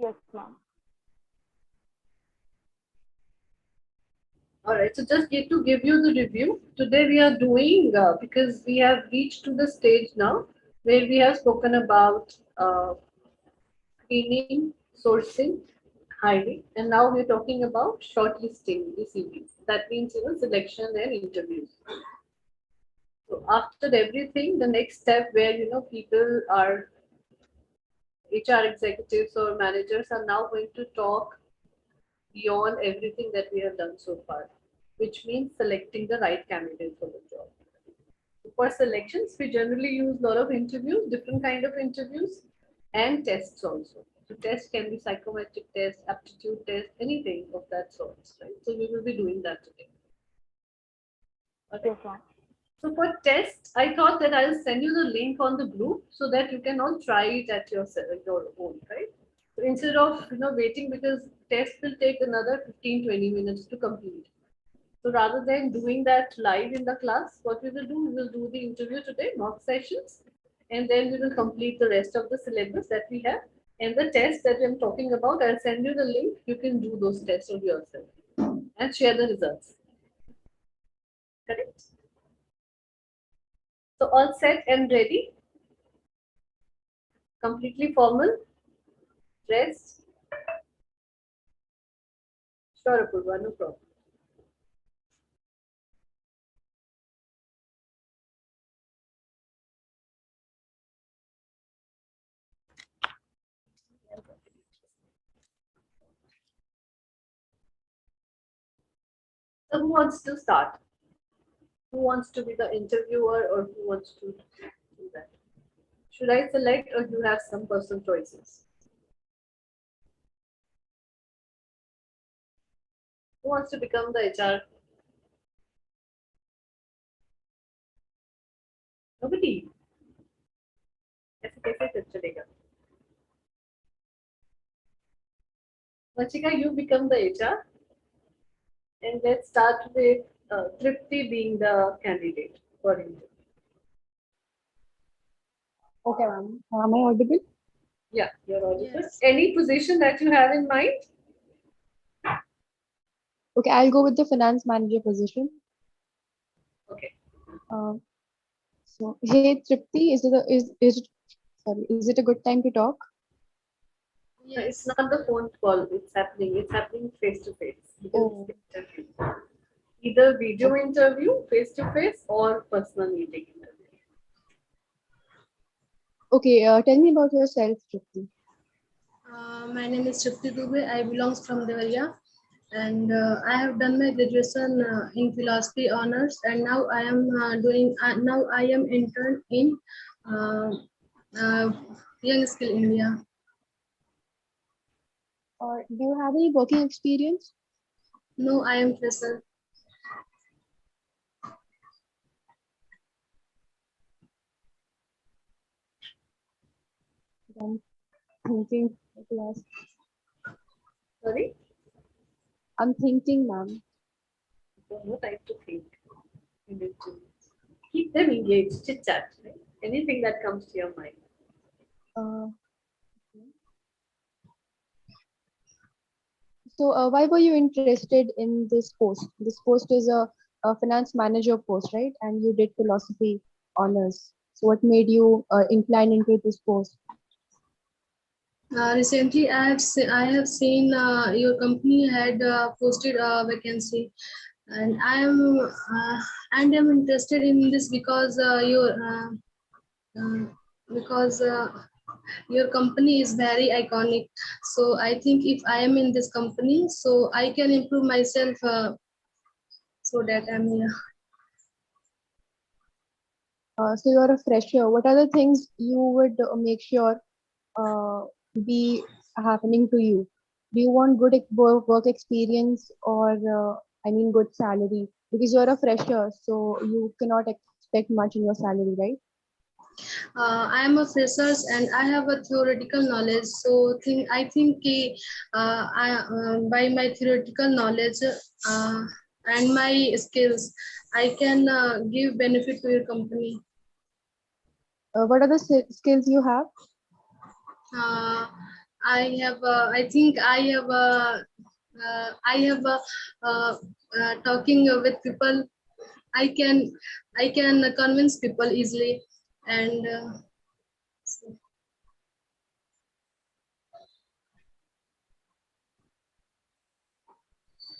Yes, ma'am. All right, so just get to give you the review. Today we are doing, because we have reached to the stage now where we have spoken about screening, sourcing, hiring, and now we're talking about shortlisting the CVs. That means, selection and interviews. So after everything, the next step where, people are HR executives or managers are now going to talk beyond everything that we have done so far, which means selecting the right candidate for the job. For selections, we generally use a lot of interviews, different kind of interviews, and tests also. So test can be psychometric test, aptitude test, anything of that sort, right? So we will be doing that today. Okay. Yes, ma'am. So for test, I thought that I'll send you the link on the group so that you can all try it at your own, right? So instead of waiting, because test will take another 15-20 minutes to complete. So rather than doing that live in the class, what we will do the interview today, mock sessions, and then we will complete the rest of the syllabus that we have. And the test that I'm talking about, I'll send you the link. You can do those tests of yourself and share the results. Correct? So all set and ready, completely formal, dressed. Sure, Apurva, no problem. So who wants to start? Who wants to be the interviewer or who wants to do that? Should I select or you have some personal choices? Who wants to become the HR? Nobody. ऐसे कैसे फिर चलेगा? Vachika, you become the HR, and let's start with Tripti being the candidate for interview. Okay, ma'am. Am I audible? Yeah, you're audible. Yes. Any position that you have in mind? Okay, I'll go with the finance manager position. Okay. So, hey Tripti, is it a good time to talk? No, it's Yes. not the phone call. It's happening. It's happening face to face because Oh, it's the interview. Either video interview, face to face, or personal meeting interview. okay. Tell me about yourself, Tripti. My name is Jun'22. I belong from Devariya, and I have done my graduation in philosophy honors, and now I am now I am intern in uh, uh, Young Skill India. Do you have any working experience? No, I am fresher. I'm thinking, class. Sorry? I'm thinking, ma'am. No time to think. You need to keep them engaged, chit chat, right? Anything that comes to your mind. Uh, so, why were you interested in this post? This post is a finance manager post, right? And you did philosophy honors. So, what made you incline into this post? Recently, I have seen your company had posted a vacancy, and I am interested in this because uh, because your company is very iconic. So I think if I am in this company, so I can improve myself. So that I'm here. So, you're a fresher. What are the things you would make sure uh, be happening to you? Do you want good work experience or, I mean, good salary? Because you're a fresher, so you cannot expect much in your salary, right? I am a fresher and I have a theoretical knowledge. So I think by my theoretical knowledge and my skills, I can give benefit to your company. What are the skills you have? Uh, I think I have talking with people. I can I can convince people easily, and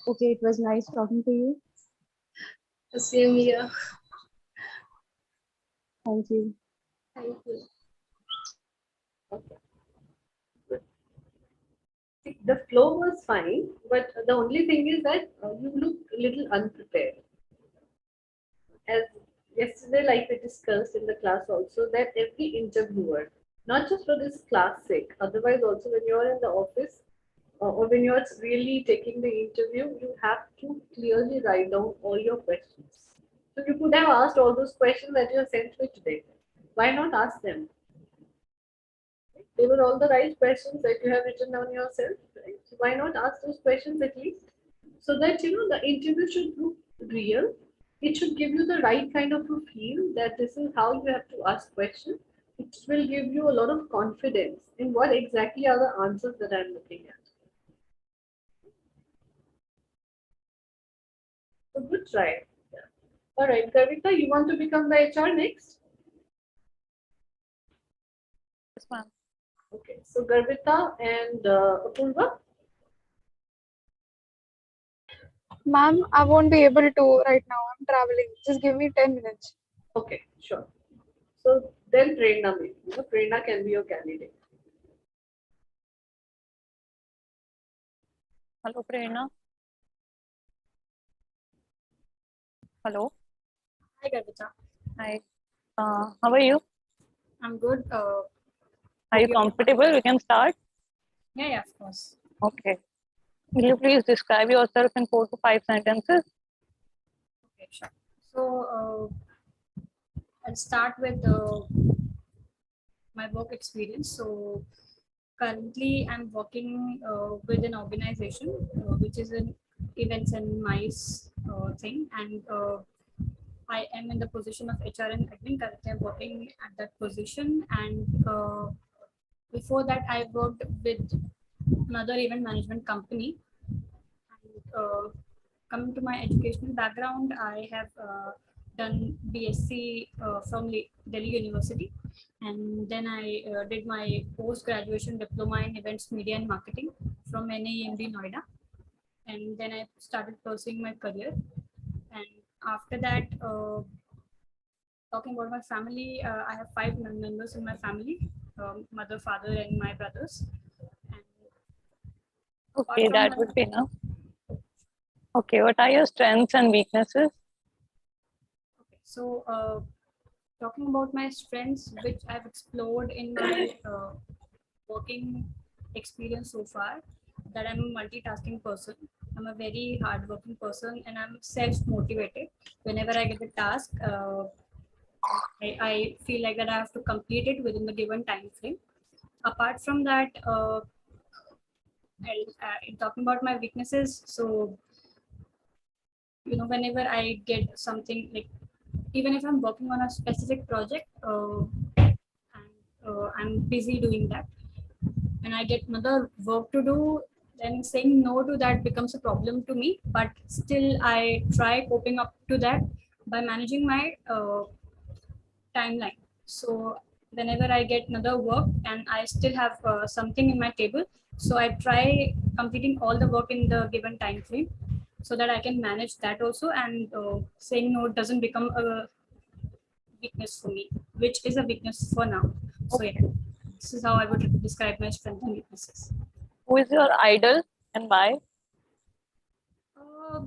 Okay, it was nice talking to you. same here. Thank you. Thank you. Okay. Good. See, the flow was fine, but the only thing is that you look a little unprepared. As yesterday, like we discussed in the class also, that every interviewer, not just for this class sake, otherwise also when you're in the office or when you're really taking the interview, you have to clearly write down all your questions. So you could have asked all those questions that you have sent me today. Why not ask them? They were all the right questions that you have written down yourself, right? So why not ask those questions at least? So that the interview should look real. It should give you the right kind of a feel that this is how you have to ask questions. It will give you a lot of confidence in what exactly are the answers that I'm looking at. So good try. Yeah. All right, Kavita, you want to become the HR next? Yes, ma'am. Okay, so Garvita and Apurva. Ma'am, I won't be able to right now. I'm traveling. Just give me 10 minutes. Okay, sure. So then Prerna maybe. Prerna can be your candidate. Hello, Prerna. Hello. Hi, Gavita. Hi. How are you? I'm good. Are you comfortable? We can start. Yeah, of course. Okay. Will you please describe yourself in 4 to 5 sentences? Okay, sure. So, I'll start with my work experience. So, currently, I'm working with an organization which is an events and mice thing, and I am in the position of HR and admin. Currently, I'm working at that position, and before that, I worked with another event management company. And, coming to my educational background, I have done BSc from Delhi University, and then I did my post graduation diploma in events, media, and marketing from NIMD Noida, and then I started pursuing my career. And after that, talking about my family, I have five members in my family: mother, father, and my brothers. And apart Okay, from that that, would be enough. Okay, what are your strengths and weaknesses? okay, so talking about my strengths, which I've explored in my working experience so far, that I'm a multitasking person. I'm a very hardworking person, and I'm self-motivated. Whenever I get a task, I feel like that I have to complete it within the given time frame. Apart from that, in talking about my weaknesses, so whenever I get something like, even if I'm working on a specific project, and I'm busy doing that, and I get another work to do, then saying no to that becomes a problem to me. But still, I try coping up to that by managing my timeline. So whenever I get another work and I still have something in my table, so I try completing all the work in the given time frame, so that I can manage that also, and saying no doesn't become a weakness for me, which is a weakness for now. So yeah, this is how I would describe my strengths and weaknesses. Who is your idol and why? Uh,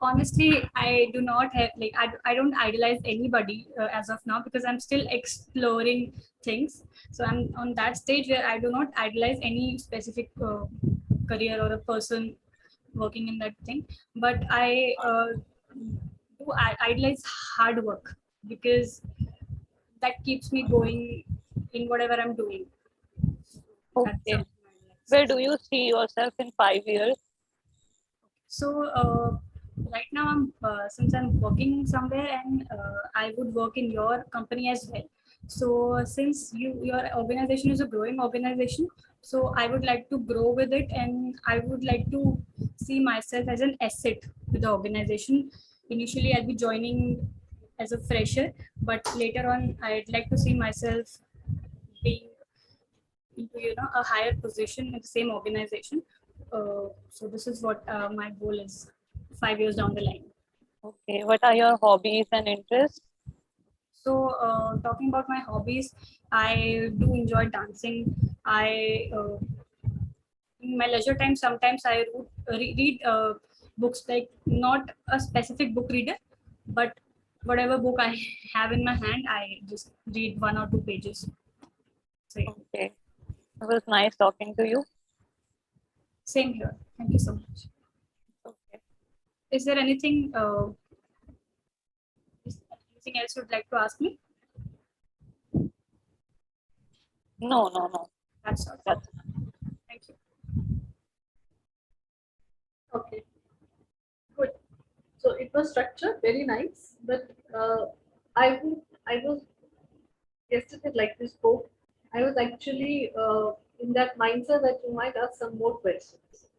Honestly, I do not have like I don't idolize anybody as of now, because I'm still exploring things. So I'm on that stage where I do not idolize any specific career or a person working in that thing. But I do idolize hard work, because that keeps me going in whatever I'm doing. That's Okay. something I Where idolize. do you see yourself in 5 years? So right now, since I'm working somewhere, and I would work in your company as well. So since your organization is a growing organization, So I would like to grow with it, and I would like to see myself as an asset to the organization. Initially, I'll be joining as a fresher, but later on, I'd like to see myself being into a higher position in the same organization. So this is what my goal is 5 years down the line. Okay, what are your hobbies and interests? So talking about my hobbies, I do enjoy dancing. I in my leisure time sometimes I read books, like not a specific book reader, but whatever book I have in my hand, I just read 1 or 2 pages. So yeah, Okay, it was nice talking to you. same here. Thank you so much. Okay. Is there anything anything else you'd like to ask me? No, no, no. That's all. That's Thank you. Okay, good. So it was structured very nice, but I was yesterday, like we spoke, I was actually in that mindset that you might ask some more questions,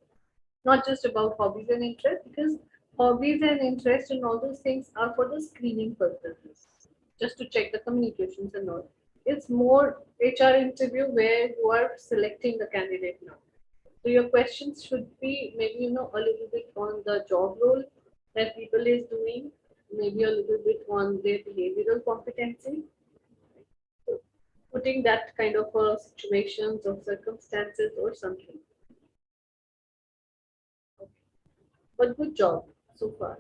not just about hobbies and interests, because hobbies and interests and all those things are for the screening purposes, just to check the communications and all. It's more HR interview where you are selecting the candidate now. So your questions should be maybe a little bit on the job role that people is doing, maybe a little bit on their behavioral competency, putting that kind of situations or circumstances or something. But good job so far.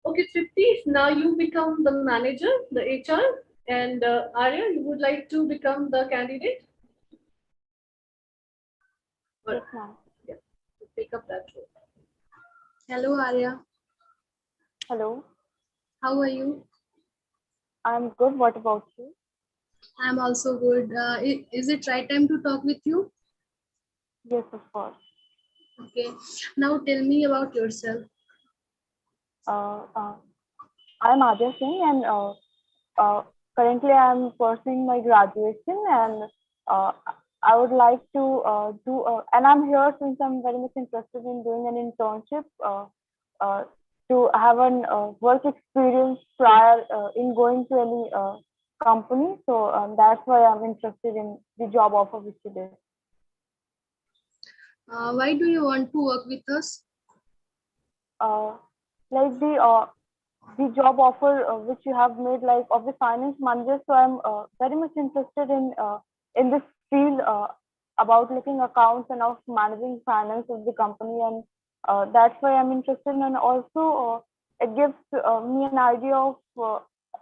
Okay, Tripti, now you become the manager, the HR, and Arya, you would like to become the candidate? Yes, Or, ma'am. yeah, to take up that role. Hello, Arya. Hello. How are you? I'm good. What about you? I'm also good. Is it right time to talk with you? Yes, of course. Okay. Now tell me about yourself. Uh, uh, I'm Adya Singh, and uh, currently I'm pursuing my graduation, and uh, I would like to and I'm here since I'm very much interested in doing an internship uh, to have an work experience prior in going to any company. So that's why I'm interested in the job offer which you did. Why do you want to work with us? Uh, like the job offer which you have made, like of the finance manager. So I'm very much interested in this field about looking accounts and of managing finance of the company, and that's why I'm interested. And also, it gives me an idea of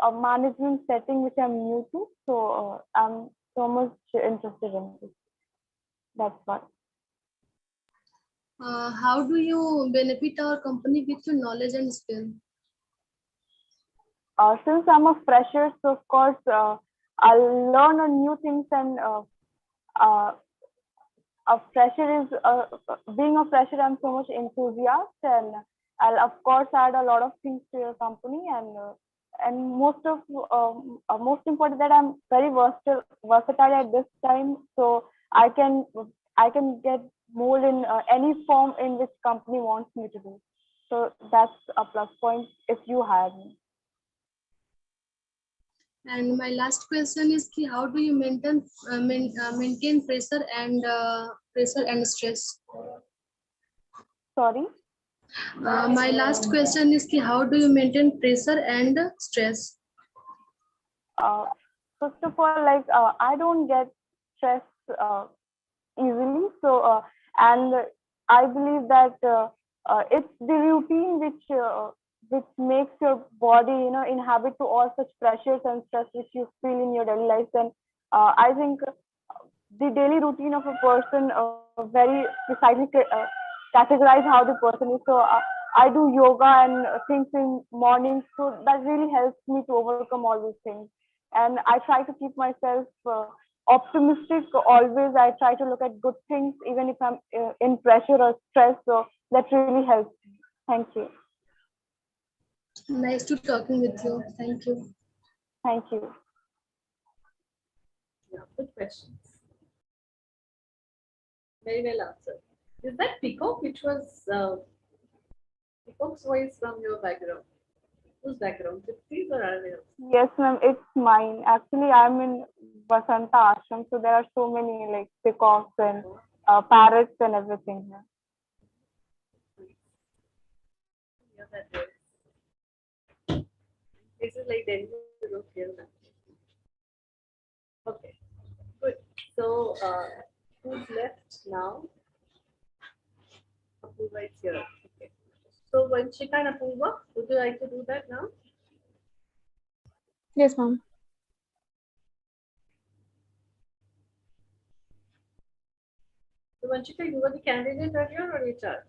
a management setting which I'm new to. So I'm so much interested in this. That's why. How do you benefit our company with your knowledge and skill? Since I'm a fresher, so of course I'll learn new things, and uh, a fresher is being a fresher, I'm so much enthusiastic, and I'll of course add a lot of things to your company, and most important that I'm very versatile at this time, so I can get mold in any form in which company wants me to do. So that's a plus point if you hire me. And my last question is ki how do you maintain pressure and stress? Sorry. My last question is ki how do you maintain pressure and stress? Uh, First of all, like I don't get stressed easily. So, and I believe that it's the routine which makes your body, inhabit to all such pressures and stress which you feel in your daily life. And I think the daily routine of a person very precisely categorize how the person is. So I do yoga and things in morning, so that really helps me to overcome all these things. And I try to keep myself optimistic always. I try to look at good things even if I'm in pressure or stress. So that really helps me. Thank you. Nice to talking with you. Thank you. Thank you. Yeah, good questions. Very well answered. Is that Peacock, which was Peacock's voice from your background? Whose background? Tripti's or Arvi's? Yes, ma'am, it's mine. Actually, I'm in Vasanta Ashram, so there are so many like peacocks and parrots and everything here. Yeah, that is. Places like Delhi, you don't hear that. Okay, good. So, who's left now? Apurva is here. Okay. So, Vanshika and Apurva, would you like to do that now? Yes, ma'am. So, Vanshika, you were the candidate earlier or HR?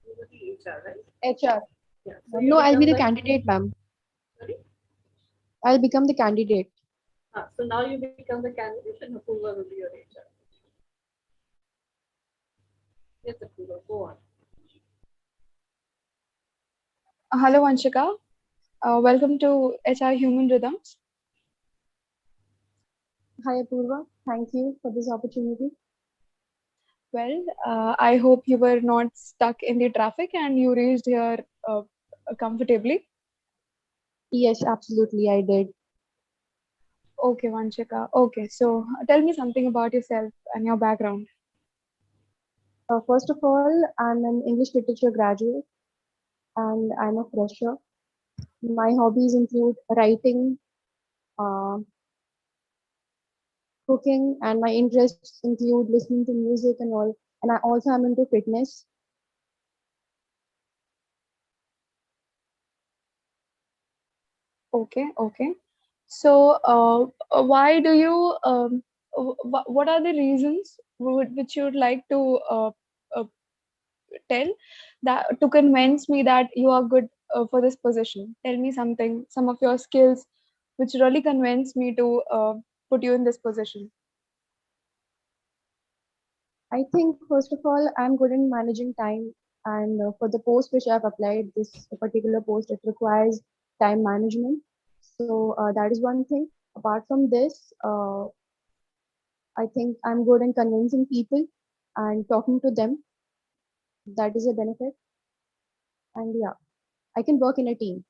You were the HR, right? HR. Yeah. So, you No, I'll be become the the. candidate, ma'am. Sorry? I'll become the candidate. So, now you become the candidate and Apurva will be your HR. Yes, Apurva, go on. Hello, Vanshika. Welcome to HR Human Rhythms. Hi, Apurva. Thank you for this opportunity. Well, I hope you were not stuck in the traffic and you reached here comfortably. Yes, absolutely, I did. Okay, Vanshika. Okay, so tell me something about yourself and your background. First of all, I'm an English literature graduate and I'm a fresher. My hobbies include writing, uh, cooking, and my interests include listening to music and all. And I also am into fitness. Okay, okay. So, why do you, what are the reasons which you would like to uh, tell that to convince me that you are good for this position? Tell me something, some of your skills which really convince me to put you in this position. I think, first of all, I'm good in managing time. And for the post which I've applied, this particular post, it requires time management. So that is one thing. Apart from this, I think I'm good in convincing people and talking to them. That is a benefit. And yeah, I can work in a team.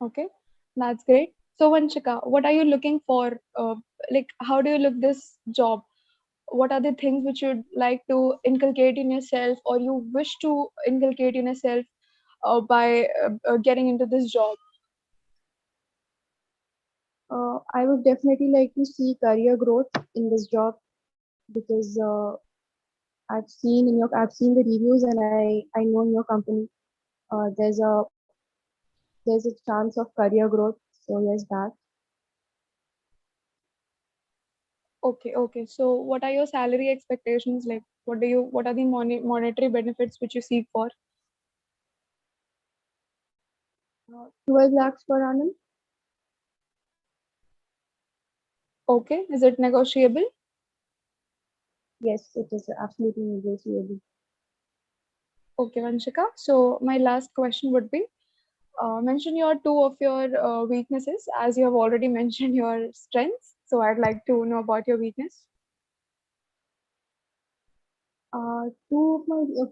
Okay, that's great. So, Vanchika, what are you looking for? Like, how do you look this job? What are the things which you'd like to inculcate in yourself, or you wish to inculcate in yourself by getting into this job? I would definitely like to see career growth in this job because I've seen the reviews and I know in your company there's a chance of career growth. So yes, that. Okay, okay. So, what are your salary expectations like? What are the monetary benefits which you seek for? 12 lakhs per annum. Okay, is it negotiable? Yes, it is absolutely negotiable. Okay, Vanshika. So, my last question would be mention your two of your weaknesses as you have already mentioned your strengths. So, I'd like to know about your weakness.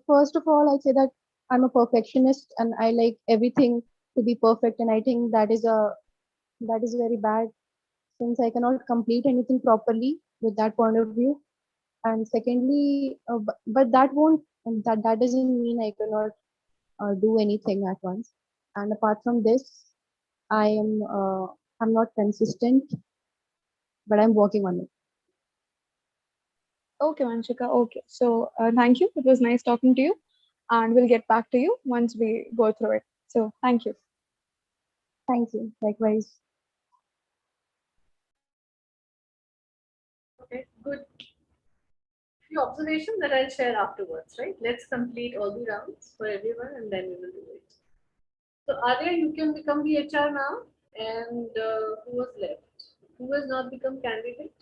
First of all, I'd say that I'm a perfectionist and I like everything to be perfect, and I think that is very bad since I cannot complete anything properly with that point of view. And secondly, but that doesn't mean I cannot do anything at once. And apart from this, I am I'm not consistent, but I'm working on it. Okay, Vanshika. Okay. So, thank you. It was nice talking to you, and we'll get back to you once we go through it. So, thank you. Thank you. Likewise. Okay, good. Few observations that I'll share afterwards, right? Let's complete all the rounds for everyone and then we will do it. So, Arya, you can become the HR now. And who was left? Who has not become candidate?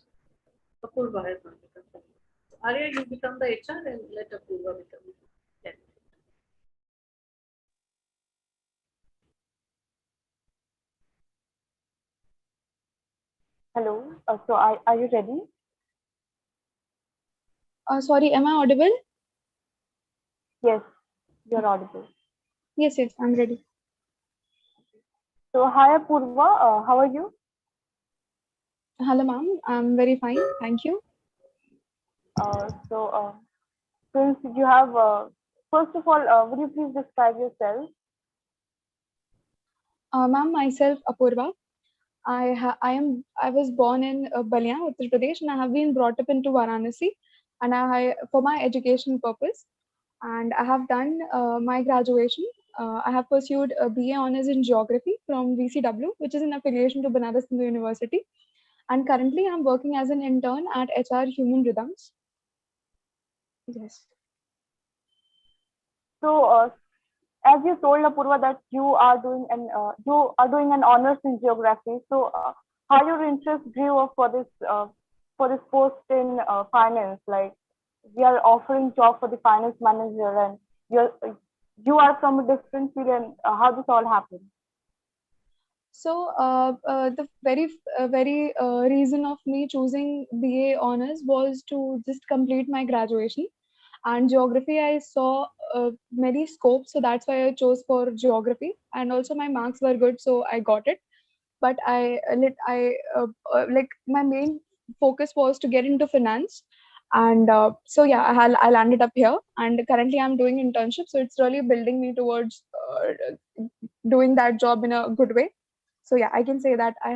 Apurva has not become candidate. So, Arya, you become the HR and let Apurva become candidate. Hello. So are you ready? Sorry, am I audible? Yes, you're audible. Yes, yes, I'm ready. So, hi Apurva, how are you? Hello, ma'am. I'm very fine. Thank you. So, since you have, first of all, would you please describe yourself? Ma'am, myself, Apurva. I was born in Balia, Uttar Pradesh, and I have been brought up into Varanasi, and for my education purpose, and I have done my graduation. I have pursued a BA honors in geography from VCW, which is in affiliation to Banaras Hindu University, and currently I'm working as an intern at HR Human Rhythms. Yes. So, as you told Apurva that you are doing an honors in geography. So, how your interest grew up for this post in finance? Like, we are offering job for the finance manager, and you are from a different field, and how this all happened? So the very reason of me choosing BA honors was to just complete my graduation, and geography I saw many scopes, so that's why I chose for geography, and also my marks were good, so I got it. But like my main focus was to get into finance, and so yeah, I landed up here, and currently I'm doing internship, so it's really building me towards doing that job in a good way. So yeah, I can say that I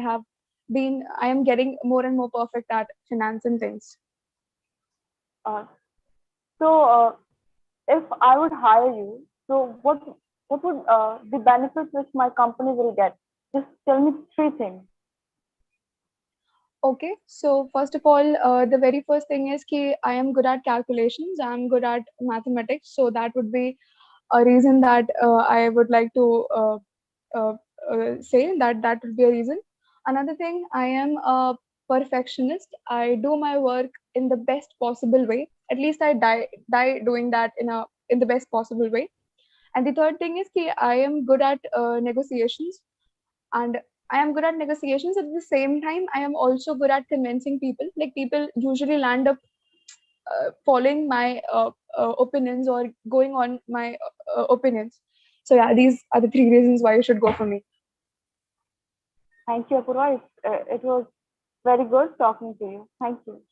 am getting more and more perfect at finance and things. Uh, so, if I would hire you, so what would the benefits which my company will get? Just tell me three things. Okay, so first of all, the very first thing is ki I am good at calculations. I'm good at mathematics, so that would be a reason that I would like to uh, say that that would be a reason. Another thing, I am a perfectionist. I do my work in the best possible way. At least I die doing that in the best possible way. And the third thing is ki I am good at negotiations, and I am good at negotiations. At the same time, I am also good at convincing people. Like people usually land up following my opinions or going on my opinions. So yeah, these are the three reasons why you should go for me. Thank you, Apurva. It was very good talking to you. Thank you.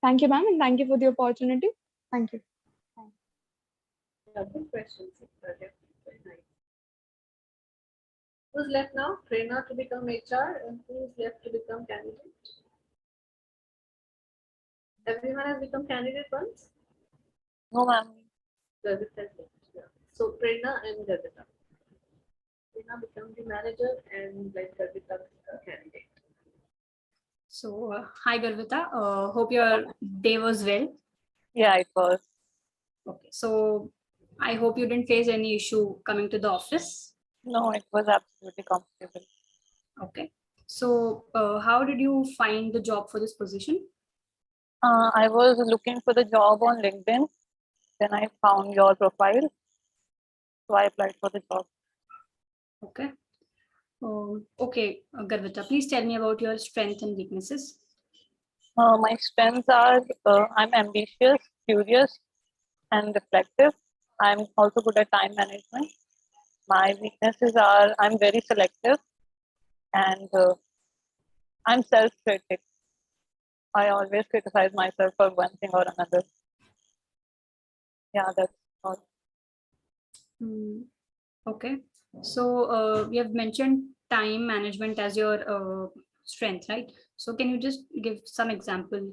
Thank you, ma'am, and thank you for the opportunity. Thank you. Yeah, good questions. Very nice. Who's left now? Prerna to become HR, and who's left to become candidate? Everyone has become candidate once? No, ma'am. Gavita has left. Yeah. So Prerna and Gavita. Prerna become the manager and let Gavita be the candidate. So, hi Garvita. Hope your day was well. Yeah, it was. Okay. So, I hope you didn't face any issue coming to the office. No, it was absolutely comfortable. Okay. So, how did you find the job for this position? I was looking for the job on LinkedIn. Then I found your profile. So I applied for the job. Okay. Okay, Garvita, please tell me about your strengths and weaknesses. My strengths are I'm ambitious, curious, and reflective. I'm also good at time management. My weaknesses are I'm very selective and I'm self critic. I always criticize myself for one thing or another. Yeah, that's all. Hmm, okay. So, we have mentioned time management as your strength, right? So, can you just give some example?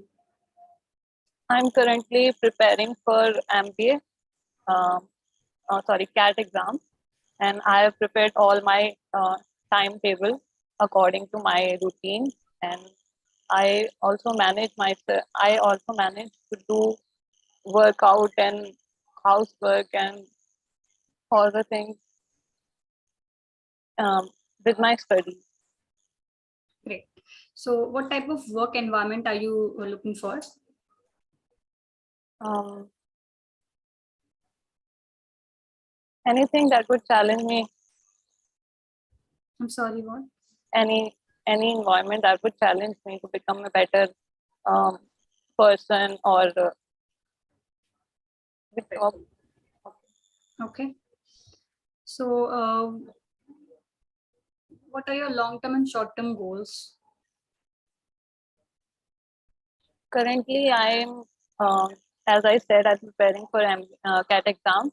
I'm currently preparing for MBA, CAT exam, and I have prepared all my timetable according to my routine. And I also manage to do workout and housework and all the things um, with my studies. Great. So, what type of work environment are you looking for? Um, Anything that would challenge me, I'm sorry, what? any any environment that would challenge me to become a better um, person or We talk. Okay. So, what are your long-term and short-term goals? Currently, as I said, I'm preparing for CAT exam.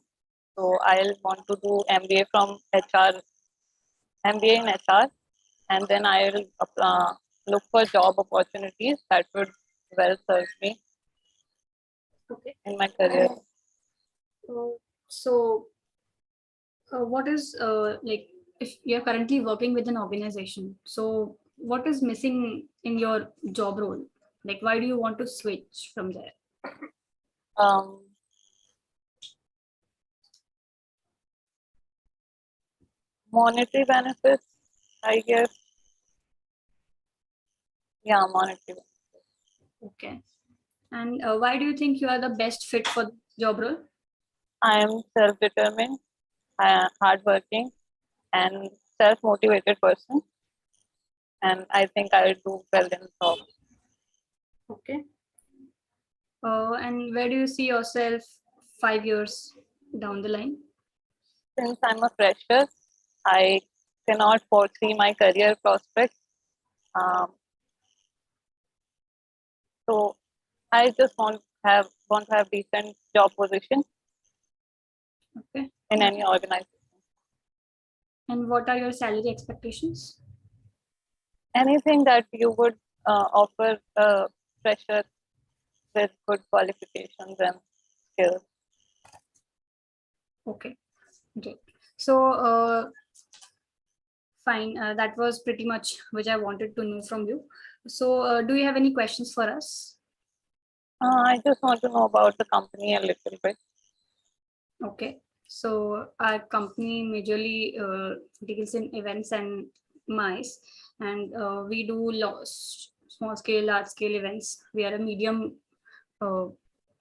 So I'll want to do MBA from HR, MBA in HR, and then I'll look for job opportunities that would well serve me Okay. in my career. So, what is like if you're currently working with an organization? So, what is missing in your job role? Like, why do you want to switch from there? Um, Monetary benefits, I guess. Yeah, monetary. Okay. And why do you think you are the best fit for the job role? I am self-determined, hardworking, and self-motivated person, and I think I'll do well in the job. Okay. And where do you see yourself 5 years down the line? Since I'm a fresher, I cannot foresee my career prospects. Um, so I just want to have decent job position Okay. in any organization. And what are your salary expectations? Anything that you would offer a fresher with good qualifications and skills. Okay, great. So, fine. That was pretty much which I wanted to know from you. So, do you have any questions for us? I just want to know about the company a little bit. Okay. So, our company majorly deals in events and MICE, and we do small scale, large scale events. We are a medium uh,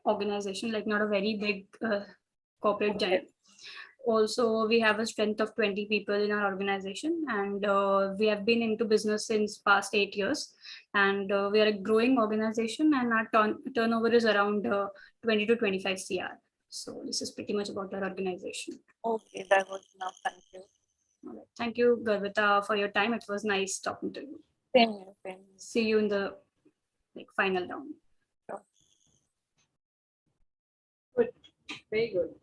organization, like not a very big corporate giant. Also, we have a strength of 20 people in our organization, and we have been into business since past 8 years, and we are a growing organization, and our turnover is around 20 to 25 cr. So this is pretty much about our organization. Okay, that was enough. Thank you. All right. Thank you, Garvita, for your time. It was nice talking to you. Same here. Same here. See you in the final round. Sure. Good. Very good.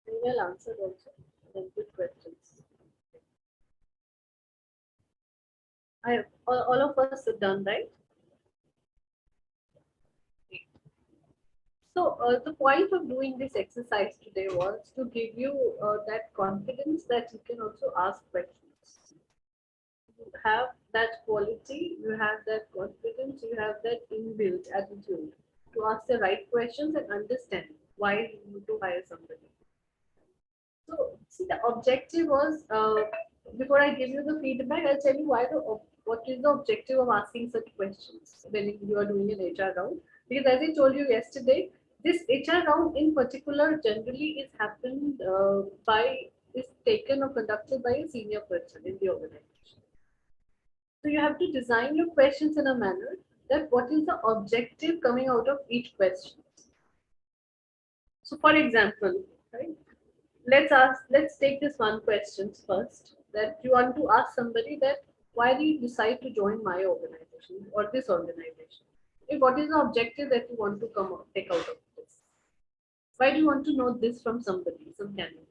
And well answered also. And good questions. All of us are done, right? So the point of doing this exercise today was to give you that confidence that you can also ask questions. You have that quality, you have that confidence, you have that inbuilt attitude to ask the right questions and understand why you need to hire somebody. So, see, the objective was before I give you the feedback, I'll tell you what is the objective of asking such questions when you are doing an HR round. Because as I told you yesterday, this HR round in particular generally is taken or conducted by a senior person in the organization. So you have to design your questions in a manner that what is the objective coming out of each question. So, for example, right? Let's take this one question first, that you want to ask somebody that why do you decide to join my organization or this organization? What is the objective that you want to take out of this? Why do you want to know this from somebody, some candidate?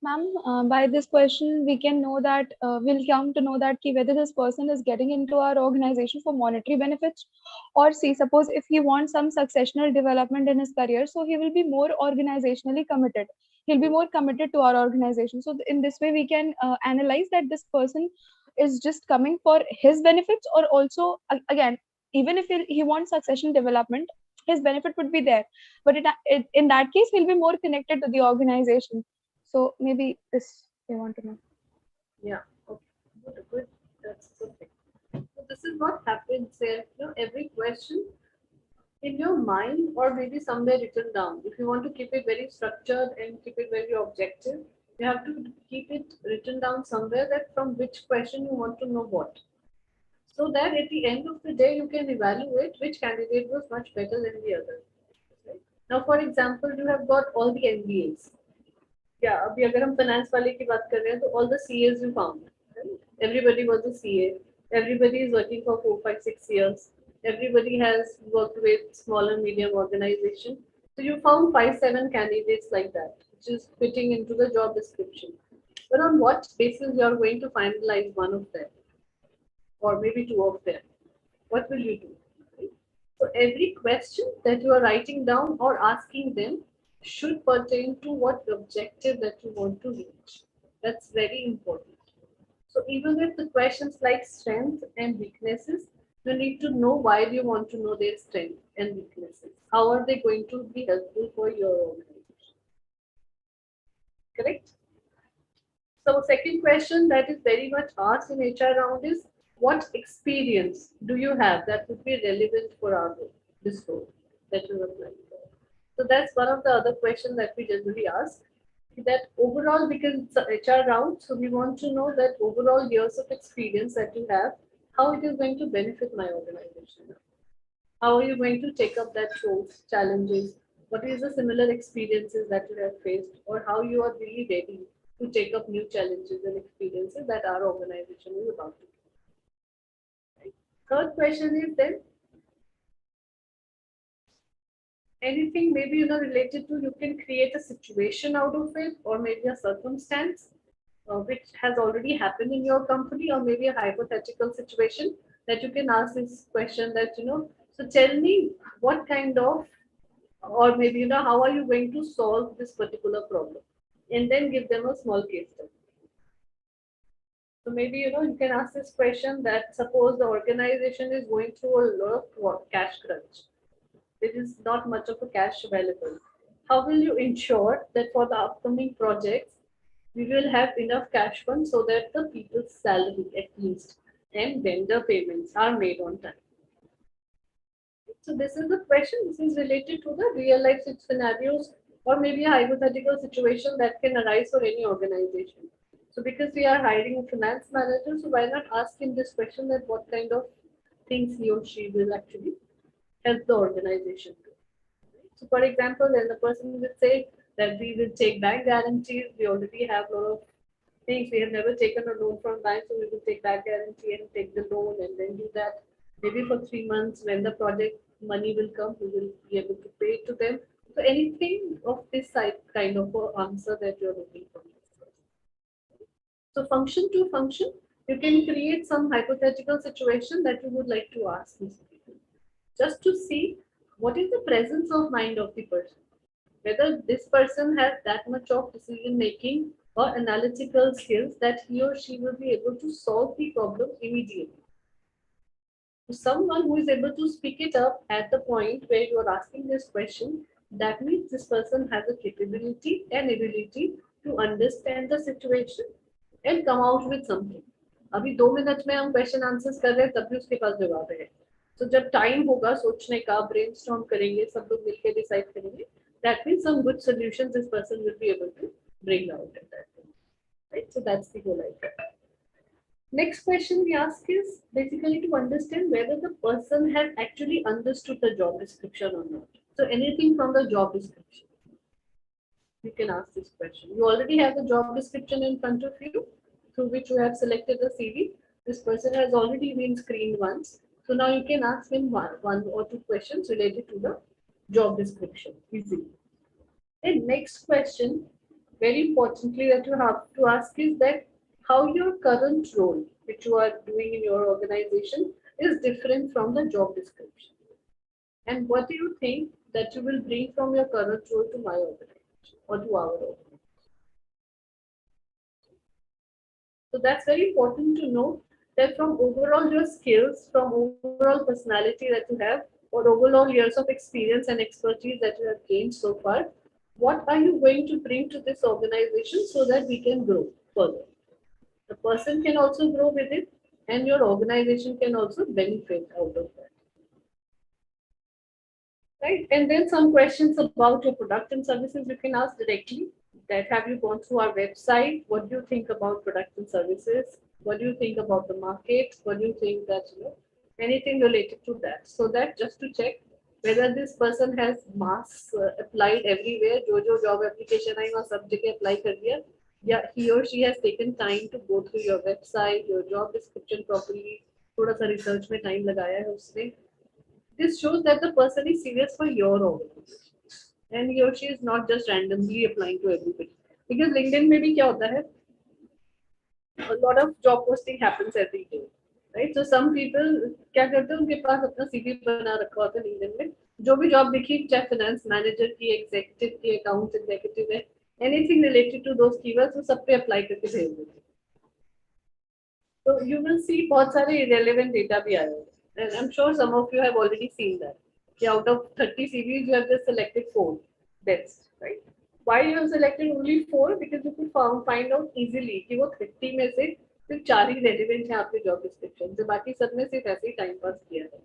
Ma'am, by this question, we can know that we'll come to know that whether this person is getting into our organization for monetary benefits, or see, suppose if he wants some successional development in his career, so he will be more organizationally committed. He'll be more committed to our organization. So in this way, we can analyze that this person is just coming for his benefits, or also again, even if he wants succession development, his benefit would be there. But in that case, he'll be more connected to the organization. So maybe this they want to know. Yeah, okay, good. That's perfect. So this is what happens there. Every question in your mind or maybe somewhere written down. If you want to keep it very structured and keep it very objective, you have to keep it written down somewhere that from which question you want to know what. so that at the end of the day you can evaluate which candidate was much better than the other. Right? Now, for example, you have got all the MBAs. Yeah, अभी अगर हम finance वाले की बात कर रहे हैं तो all the CAs you found. Right? Everybody was a CA. Everybody is working for 4, 5, 6 years. Everybody has worked with small and medium organization. So you found 5, 7 candidates like that, which is fitting into the job description. But on what basis you are going to finalize one of them, or maybe two of them? What will you do? Right? So every question that you are writing down or asking them should pertain to what objective that you want to reach. That's very important. So even with the questions like strengths and weaknesses, you need to know why do you want to know their strengths and weaknesses. How are they going to be helpful for your organization? Correct? So second question that is very much asked in HR round is, what experience do you have that would be relevant for our role, this role that you're applying for? So that's one of the other questions that we generally ask. That overall, because it's a HR round, so we want to know that overall years of experience that you have, how it is going to benefit my organization. How are you going to take up that roles, challenges? What is the similar experiences that you have faced, or how you are really ready to take up new challenges and experiences that our organization is about to do? Right? Third question is then, anything maybe related to, you can create a situation out of it, or maybe a circumstance which has already happened in your company, or maybe a hypothetical situation that you can ask this question that so tell me what kind of, or maybe how are you going to solve this particular problem, and then give them a small case study. So maybe you can ask this question that, suppose the organization is going through a lot of cash crunch. There is not much of a cash available. How will you ensure that for the upcoming projects we will have enough cash fund so that the people's salary at least and vendor payments are made on time? So this is the question. This is related to the real life scenarios, or maybe a hypothetical situation that can arise for any organization. So because we are hiring a finance manager, so why not ask him this question, that what kind of things he or she will actually help the organization do. So for example, then the person will say that we will take bank guarantees. We already have a lot of things. We have never taken a loan from bank, so we will take bank guarantee and take the loan and then do that. Maybe for 3 months, when the project money will come, we will be able to pay to them. So anything of this type, kind of answer that you're looking for. So function to function, you can create some hypothetical situation that you would like to ask these people, just to see what is the presence of mind of the person, whether this person has that much of decision making or analytical skills that he or she will be able to solve the problem immediately. To someone who is able to speak it up at the point where you are asking this question, that means this person has a capability and ability to understand the situation and come out with something. अभी 2 minute में हम question answers कर रहे हैं, तब भी उसके पास जवाब है. तो जब टाइम होगा सोचने का, ब्रेनस्टॉर्म करेंगे, सब लोग मिलकर डिसाइड करेंगे, that means some good solutions this person will be able to bring out at that point. Right? So that's the whole idea. Next question we ask is basically to understand whether the person has actually understood the job description or not. So anything from the job description, you can ask this question. You already have the job description in front of you, through which you have selected the CV. This person has already been screened once. So now you can ask him one or two questions related to the job description easily. And next question, very importantly, that you have to ask is that how your current role, which you are doing in your organization, is different from the job description. And what do you think that you will bring from your current role to my organization or to our organization? So that's very important to know, that from overall your skills, from overall personality that you have, or overall years of experience and expertise that you have gained so far, what are you going to bring to this organization so that we can grow further? The person can also grow with it, and your organization can also benefit out of that. Right? And then some questions about your product and services you can ask directly. That have you gone through our website? What do you think about product and services? What do you think about the market? What do you think that, anything related to that? So that just to check whether this person has mass applied everywhere, जो job application आई वहाँ सब जगह apply कर दिया, या he or she has taken time to go through your website, your job description properly, थोड़ा सा research में time लगाया है उसने. This shows that the person is serious for your organization, and he or she is not just randomly applying to everybody. Because LinkedIn में भी क्या होता है, a lot of job posting happens every day, right? So some people क्या करते हैं, उनके पास अपना CV बना रखा होता है LinkedIn में, जो भी जॉब दिखी, चाहे फाइनेंस मैनेजर की, एग्जीक्यूटिव की, अकाउंट्स एग्जीक्यूटिव है, anything related to those keywords वो सब पे अप्लाई करके भेज देते हैं. तो यू विल सी बहुत सारे irrelevant डेटा भी आए हैं, and I'm sure some of you have already seen that. Out of 30 CVs, you have just selected 4 best, right? Why you have selected only 4? Because you could find out easily कि वो 30 में से सिर्फ 4 ही relevant हैं आपके job description से, बाकी सब में सिर्फ ऐसे ही time pass किया है.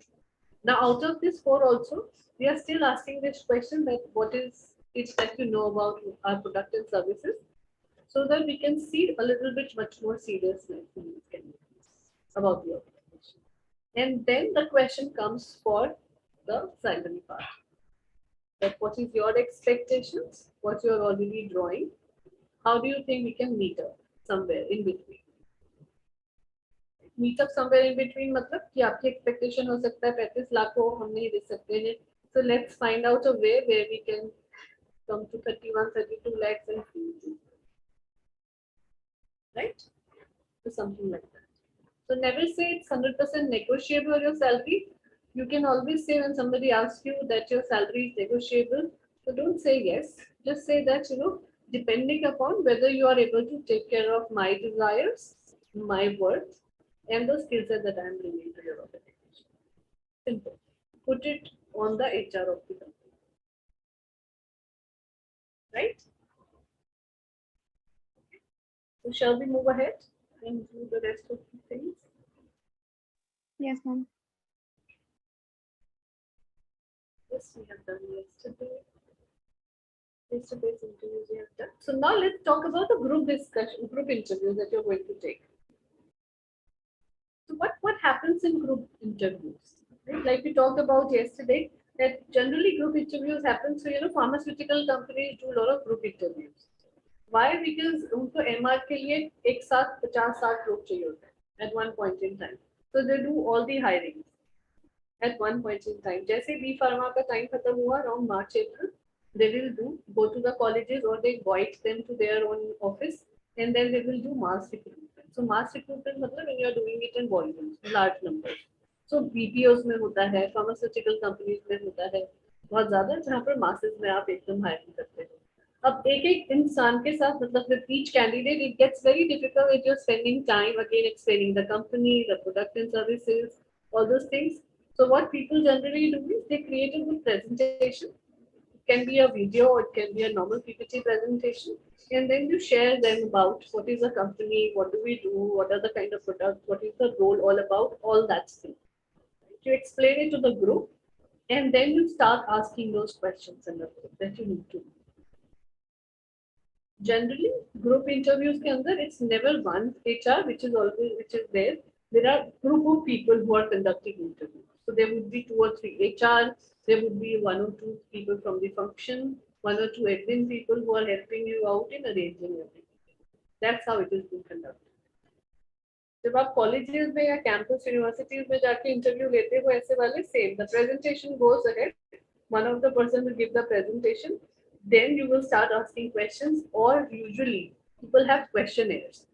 Now out of this 4 also, we are still asking this question that what is it that you know about our product and services, so that we can see a little bit much more seriousness about the organization. And then the question comes for the salary part. That what is your expectations? What you are already drawing? How do you think we can meet up somewhere in between? Meet up somewhere in between मतलब कि आपकी expectation हो सकता है 35 लाख हो, हम नहीं दे सकते हैं. So let's find out a way where we can come to 31, 32 lakhs and right? So something like that. So never say it's 100% negotiable your salary. You can always say when somebody asks you that your salary is negotiable, so don't say yes. Just say that, depending upon whether you are able to take care of my desires, my worth, and the skill set that I am bringing to your organization. Simple. Put it on the HR of the company. Right? So shall we move ahead and do the rest of the things? Yes, ma'am. Yes, we have done yesterday. Yesterday's interviews we have done. So now let's talk about the group discussion, group interviews that you're going to take. So what happens in group interviews? Right? Like we talked about yesterday, that generally group interviews happen. So pharmaceutical companies do a lot of group interviews. Why? Because उनको MR के लिए एक साथ 50-60 लोग चाहिए होते हैं at one point in time. So they do all the hiring at one point in time. जैसे B Pharma का time खत्म हुआ around March April, they will go to the colleges or they invite them to their own office, and then they will do mass recruitment. So mass recruitment मतलब when you are doing it in volumes, large numbers. So BPOs में होता है, pharmaceutical companies में होता है, बहुत ज़्यादा, जहाँ पर masses में आप एकदम hiring करते हो. अब एक एक इंसान के साथ मतलब with each candidate it gets very difficult if you're spending time again explaining the company, the product and services, all those things. So what people generally do is they create a good presentation. It can be a video or it can be a normal PPT presentation, and then you share them about what is the company, what do we do, what are the kind of products, what is the role all about, all that stuff. You explain it to the group, and then you start asking those questions in the group that you need to do. Generally group interviews के अंदर it's never one HR which is there. There are group of people who are conducting interviews. So there would be 2 or 3 HR, there would be 1 or 2 people from the function, 1 or 2 admin people who are helping you out in arranging everything. That's how it is being conducted. जब आप colleges में या campus universities में जाके interview लेते हो ऐसे वाले same the presentation goes ahead, one of the person will give the presentation, then you will start asking questions, or usually people have questionnaires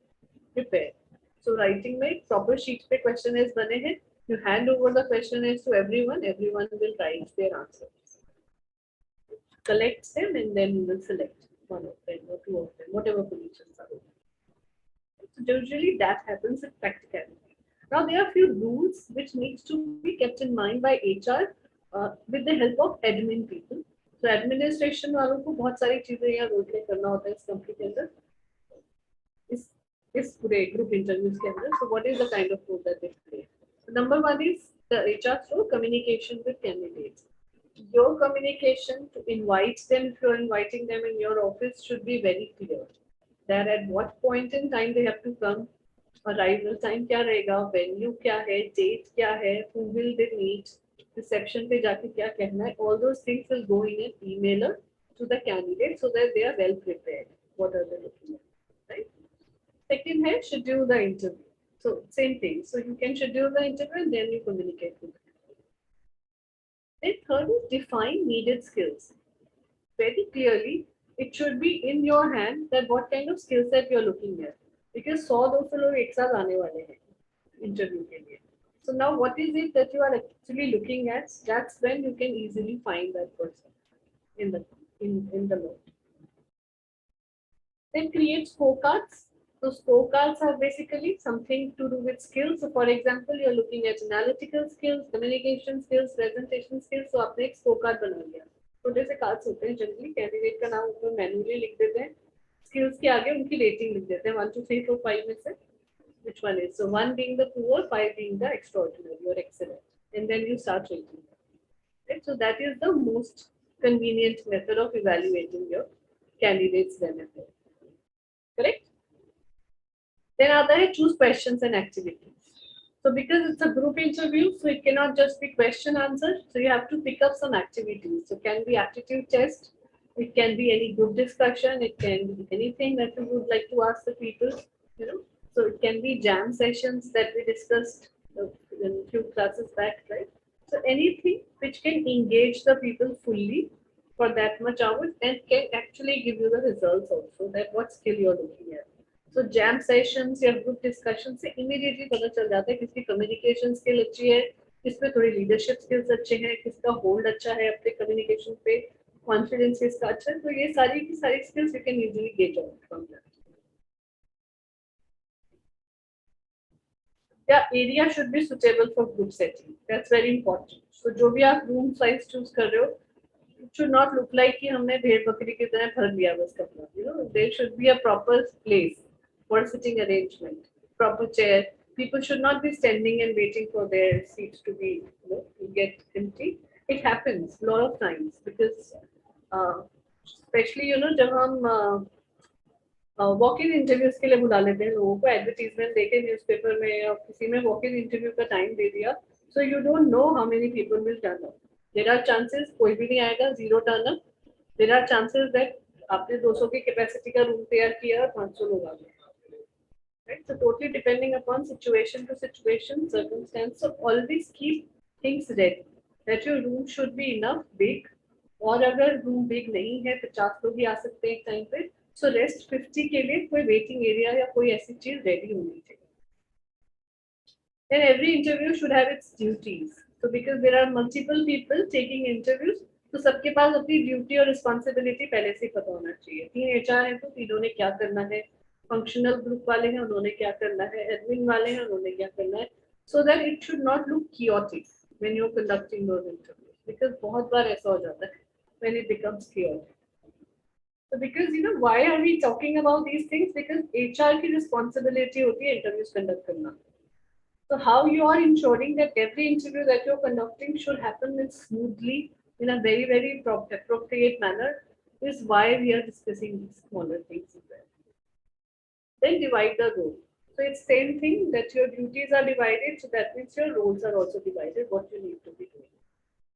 prepared. So writing में proper sheet पे questionnaires बने हैं, you hand over the questionnaires to everyone, everyone will write their answers, collect them, and then you will select one of them or 2 of them, whatever positions are open. So usually that happens in practicality. Now there are few rules which needs to be kept in mind by HR with the help of admin people. So administration वालों को बहुत सारी चीजें यहाँ role play करना होता है इस कंपनी के अंदर, इस पूरे ग्रुप इंटरव्यूज के अंदर. So what is the kind of role that they play? So number 1 is the HR's role, communication with candidates. Your communication to invite them, if you're inviting them in your office, should be very clear. That at what point in time they have to come, arrival time क्या रहेगा, venue क्या है, date क्या है, who will they meet, reception पे जाके क्या कहना है, all those things will go in an emailer to the candidate so that they are well prepared. What are they looking at, right? Second है schedule the interview. So same thing. So you can schedule the interview and then you communicate with them. Then third is define needed skills. Very clearly, it should be in your hand that what kind of skill set you're looking at. Because 100-200 लोग एक साथ आने वाले हैं interview के लिए. So now what is it that you are actually looking at? That's when you can easily find that person in the in the note. Then create scorecards. So scorecards are basically something to do with skills. So for example, you're looking at analytical skills, communication skills, presentation skills. So आपने एक scorecard बना लिया. छोटे से cards होते हैं generally, candidate का नाम ऊपर मैन्युअली लिख देते हैं, स्किल्स के आगे उनकी रेटिंग लिख देते हैं 1 2 3 4 5 में से which one is. So 1 being the poor, 5 being the extraordinary or excellent, and then you start rating them. Right? So that is the most convenient method of evaluating your candidates benefit. Correct? Then other है choose questions and activities. So because it's a group interview, so it cannot just be question answer. So you have to pick up some activities. So it can be aptitude test, it can be any group discussion, it can be anything that you would like to ask the people, you know. So it can be jam sessions that we discussed in a few classes back, right? So anything which can engage the people fully for that much hours and can actually give you the results also, that what skill you're looking at. So jam sessions या group discussion से immediately पता चल जाता है किसकी communication skill अच्छी है, किसमें थोड़ी leadership skills अच्छे हैं, किसका hold अच्छा है अपने communication पे, confidence किसका अच्छा है. तो ये सारी की सारी skills you can easily gauge out from that. Yeah, area should be suitable for group setting. That's very important. So जो भी आप room size choose कर रहे हो, it should not look like कि हमने भेड़ बकरी की तरह भर लिया बस कपड़ा. You know, there should be a proper place for sitting arrangement, proper chair. People should not be standing and waiting for their seats to be, you know, to get empty. It happens a lot of times because, especially you know, जब हम walk in interviews के लिए बुला लेते हैं लोगों को, advertisement देके न्यूज़पेपर में या किसी में वॉक इन इंटरव्यू का टाइम दे दिया, so you don't know how many people will turn up. There are chances कोई भी नहीं आएगा, zero turn up. There are chances that आपने 200 की कैपेसिटी का रूम तैयार किया और 500 लोग आ गए. Right? So totally depending upon situation to situation, circumstance. So always keep things ready. That your room should be enough big. और अगर रूम बिग नहीं है 50 लोग ही आ सकते हैं एक टाइम पे, सो रेस्ट 50 के लिए कोई वेटिंग एरिया या कोई ऐसी चीज रेडी होनी चाहिए. Then every interview should have its duties. So because there are multiple people taking interviews, तो सबके पास अपनी ड्यूटी और रिस्पॉन्सिबिलिटी पहले से पता होना चाहिए. 3 HR है तो तीनों ने क्या करना है, फंक्शनल ग्रुप वाले हैं उन्होंने क्या करना है, एडमिन वाले हैं उन्होंने क्या करना है, so that it should not look chaotic when you're conducting those interviews. Because बहुत बार ऐसा हो जाता है when it becomes chaotic. So because you know why are we talking about these things? Because HR की responsibility होती है interviews conduct करना. So how you are ensuring that every interview that you're conducting should happen smoothly in a very, very appropriate manner is why we are discussing these smaller things as well. Then divide the role. So it's same thing that your duties are divided, so that means your roles are also divided, what you need to be doing.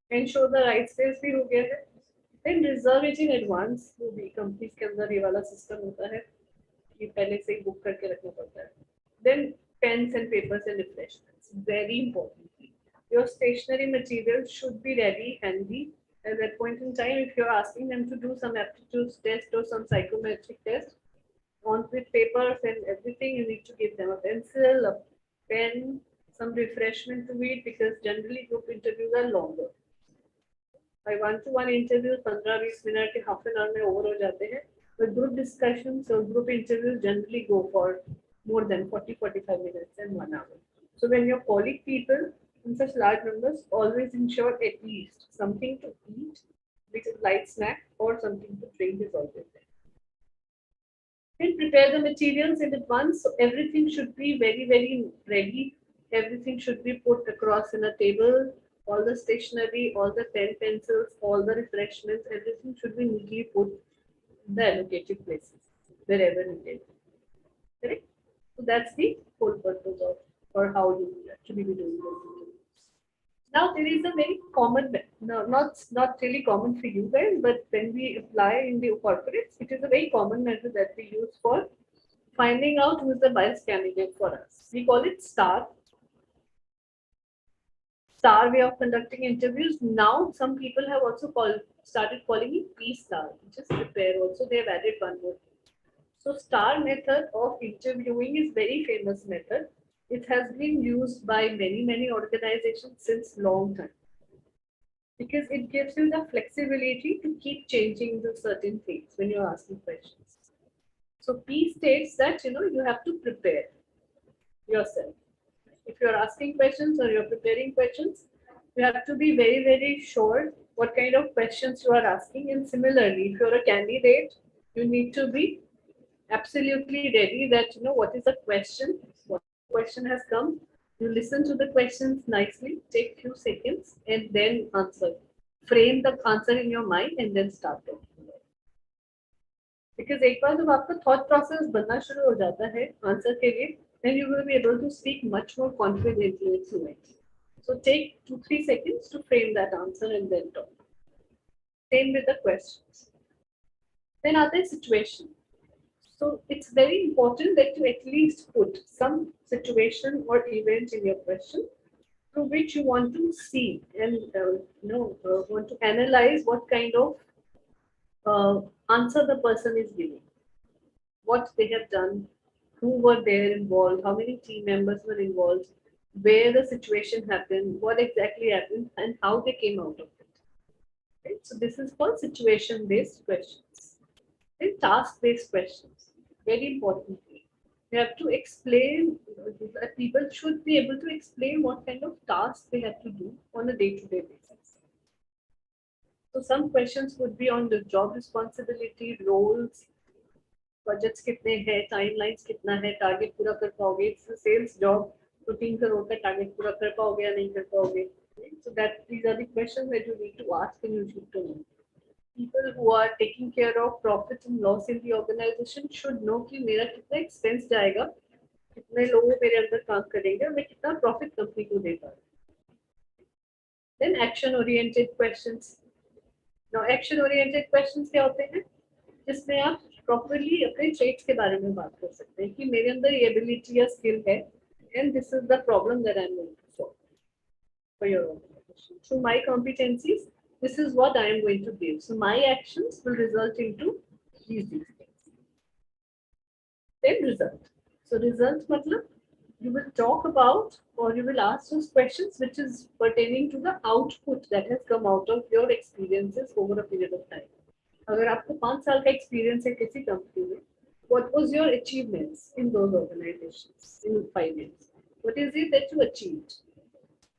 Ensure the right space भी हो गया है. Then reserve it in advance. वो भी companies के अंदर ये वाला सिस्टम होता है कि पहले से ही बुक करके रखना पड़ता है. Then pens and papers and refreshments. Very important. Your stationery materials should be ready, handy. At that point in time, if you're asking them to do some aptitude test or some psychometric test, on with papers and everything, you need to give them a pencil, a pen, some refreshment to eat because generally group interviews are longer. By 1-to-1 interviews, 15-20 minutes के half an hour में over हो जाते हैं. But group discussions or group interviews generally go for more than 40-45 minutes and 1 hour. So when you're calling people in such large numbers, always ensure at least something to eat, which is light snack, or something to drink is always there. Then prepare the materials in advance, so everything should be very, very ready. Everything should be put across in a table. All the stationery, all the pen, pencils, all the refreshments, everything should be neatly put in the allocated places wherever needed. Correct? So that's the whole purpose of, or how you will actually be doing those interviews. Now there is a very common, no, not really common for you guys, but when we apply in the corporates, it is a very common method that we use for finding out who is the best candidate for us. We call it star way of conducting interviews. Now some people have also started calling it P-star. Just prepare. Also they have added one more. So star method of interviewing is very famous method. It has been used by many organizations since long time because it gives you the flexibility to keep changing the certain things when you're asking questions. So P states that you have to prepare yourself. If you're asking questions or you're preparing questions, you have to be very sure what kind of questions you are asking. And similarly, if you're a candidate, you need to be absolutely ready that what is the question, what question has come. You listen to the questions nicely, take few seconds, and then answer. Frame the answer in your mind and then start talking. Because एक बार जब आपका thought process बनना शुरू हो जाता है answer के लिए, then you will be able to speak much more confidently and fluently. So take 2-3 seconds to frame that answer and then talk. Same with the questions. Then other situation. So it's very important that you at least put some situation or event in your question through which you want to see and want to analyze what kind of answer the person is giving, what they have done, who were there involved, how many team members were involved, where the situation happened, what exactly happened, and how they came out of it. Right? So this is called situation-based questions. And task-based questions, very importantly. You have to explain, people should be able to explain what kind of tasks they have to do on a day-to-day basis. So some questions would be on the job responsibility, roles, budgets कितने हैं, timelines कितना है, target पूरा कर पाओगे, sales job तो 3 करोड़ का target पूरा कर पाओगे या नहीं कर पाओगे. So that these are the questions that you need to ask and you need to know. People who are taking care of profit and loss in the organization should know कि मेरा कितना एक्सपेंस जाएगा, कितने लोग मेरे अंदर काम करेंगे और मैं कितना प्रॉफिट कंपनी को दे पाऊँ. Then action oriented questions. Now action oriented questions क्या होते हैं, जिसमें आप प्रॉपरली अपने ट्रेड्स के बारे में बात कर सकते हैं कि मेरे अंदर ये एबिलिटी या स्किल है and this is the problem that I am going to solve for your organisation. Through my competencies this is what I am going to give. So my actions will result into these things. Then result. So result matlab you will talk about or you will ask those questions which is pertaining to the output that has come out of your experiences over a period of time. अगर आपको 5 साल का experience है किसी company में, what was your achievements in those organizations in 5 years? What is it that you achieved?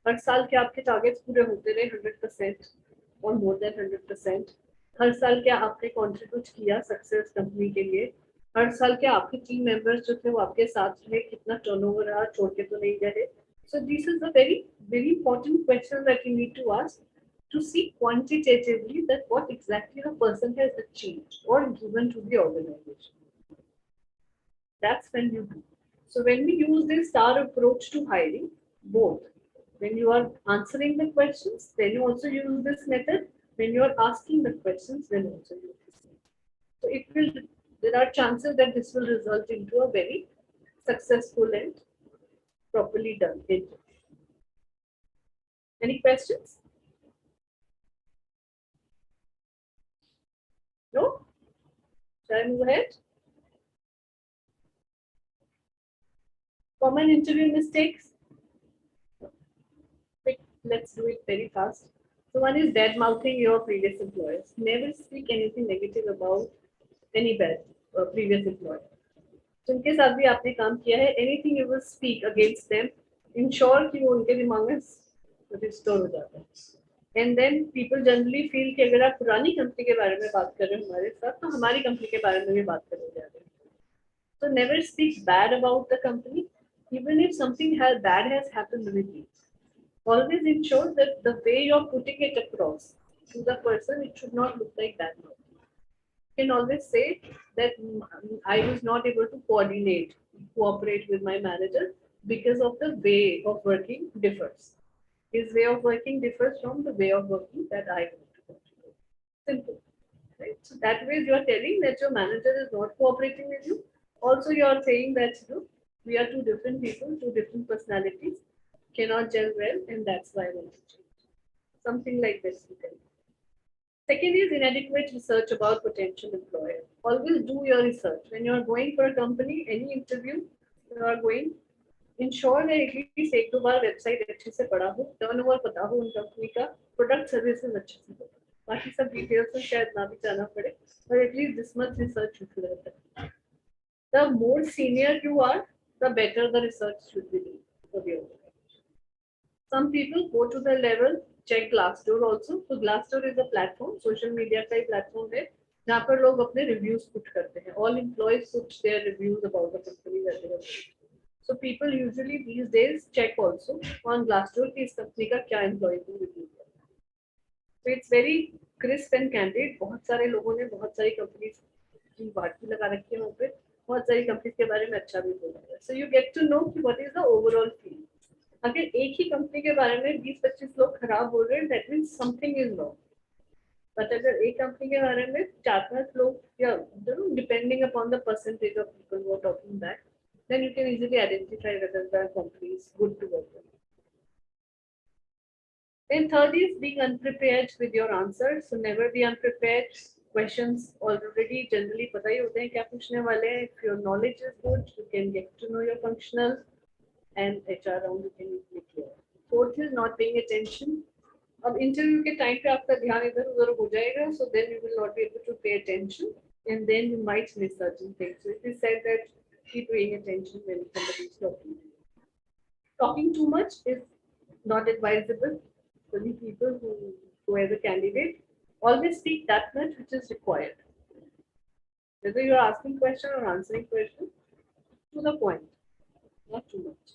हर साल क्या आपके टारगेट्स पूरे होते रहे 100% और मोर देन 100%? हर साल क्या आपने कंट्रीब्यूट किया सक्सेस कंपनी के लिए? हर साल क्या आपके टीम मेंबर्स जो थे वो आपके साथ रहे, कितना टर्नओवर रहा, छोड़ के तो नहीं गए? So this is a very important question that you need to ask to see quantitatively that what exactly the person has achieved or given to the organization. That's when you do. So when we use this STAR approach to hiring, both when you are answering the questions, then you also use this method. When you are asking the questions, then also use this method. So it will. There are chances that this will result into a very successful and properly done interview. Any questions? No? Shall I move ahead? Common interview mistakes. Quick, let's do it very fast. So one is bad mouthing your previous employers. Never speak anything negative about any bad previous employer. जिनके साथ भी आपने काम किया है, anything you will speak against them, ensure कि वो उनके दिमाग में restore हो जाता है. And then people generally feel कि अगर आप पुरानी कंपनी के बारे में बात कर रहे हो हमारे साथ, तो हमारी कंपनी के बारे में भी बात करने जा रहे हैं. So never speak bad about the company, even if something bad has happened with you. Always ensure that the way you're putting it across to the person, it should not look like that. You can always say that I was not able to coordinate cooperate with my manager because of the way of working differs. His way of working differs from the way of working that I want to continue. Simple. Right? So that way you are telling that your manager is not cooperating with you. Also, you are saying that we are two different people, two different personalities, cannot gel well, and that's why I want to change. Something like this you can. Second is inadequate research about potential employer. Always do your research. When you are going for a company, any interview, you are going, ensure that at least एक दो बार website अच्छे से पढ़ा हो, turnover पता हो उन company का, प्रोडक्ट सर्विसेज अच्छे से पता हो, बाकी सब डिटेल्स में शायद ना भी जाना पड़े, but at least this much research should be done. The more senior you are, the better the research should be done for the organization. Some people go to the level, check Glassdoor also. So Glassdoor is a platform, social media का ही platform है, जहाँ पर लोग अपने reviews put करते हैं. All employees put their reviews about the company that they have worked. So people usually these days check also on Glassdoor कि इस company का क्या employee को review है. So it's very crisp and candid. बहुत सारे लोगों ने बहुत सारी companies की बात भी लगा रखी है वहाँ पे. बहुत सारी companies के बारे में अच्छा भी बोला है. So you get to know कि what is the overall feel. अगर एक ही कंपनी के बारे में 20-25 लोग खराब बोल रहे हैं, that means something is wrong. But अगर एक कंपनी के बारे में 4-5 लोग या depending upon the percentage of people who are talking back, then you can easily identify whether the company is good to work with. Then third is being unprepared with your answers. So never be unprepared. Questions already generally पता ही होते हैं क्या पूछने वाले हैं. If your knowledge is good, you can get to know your functional and HR round you can easily clear. Fourth is not paying attention. अब interview के time पे आपका ध्यान इधर उधर हो जाएगा, so then you will not be able to pay attention, and then you might miss certain things. So it is said that keep paying attention when somebody is talking. Talking too much is not advisable for the people who as a candidate. Always speak that much which is required. Whether you are asking question or answering question, to the point, not too much.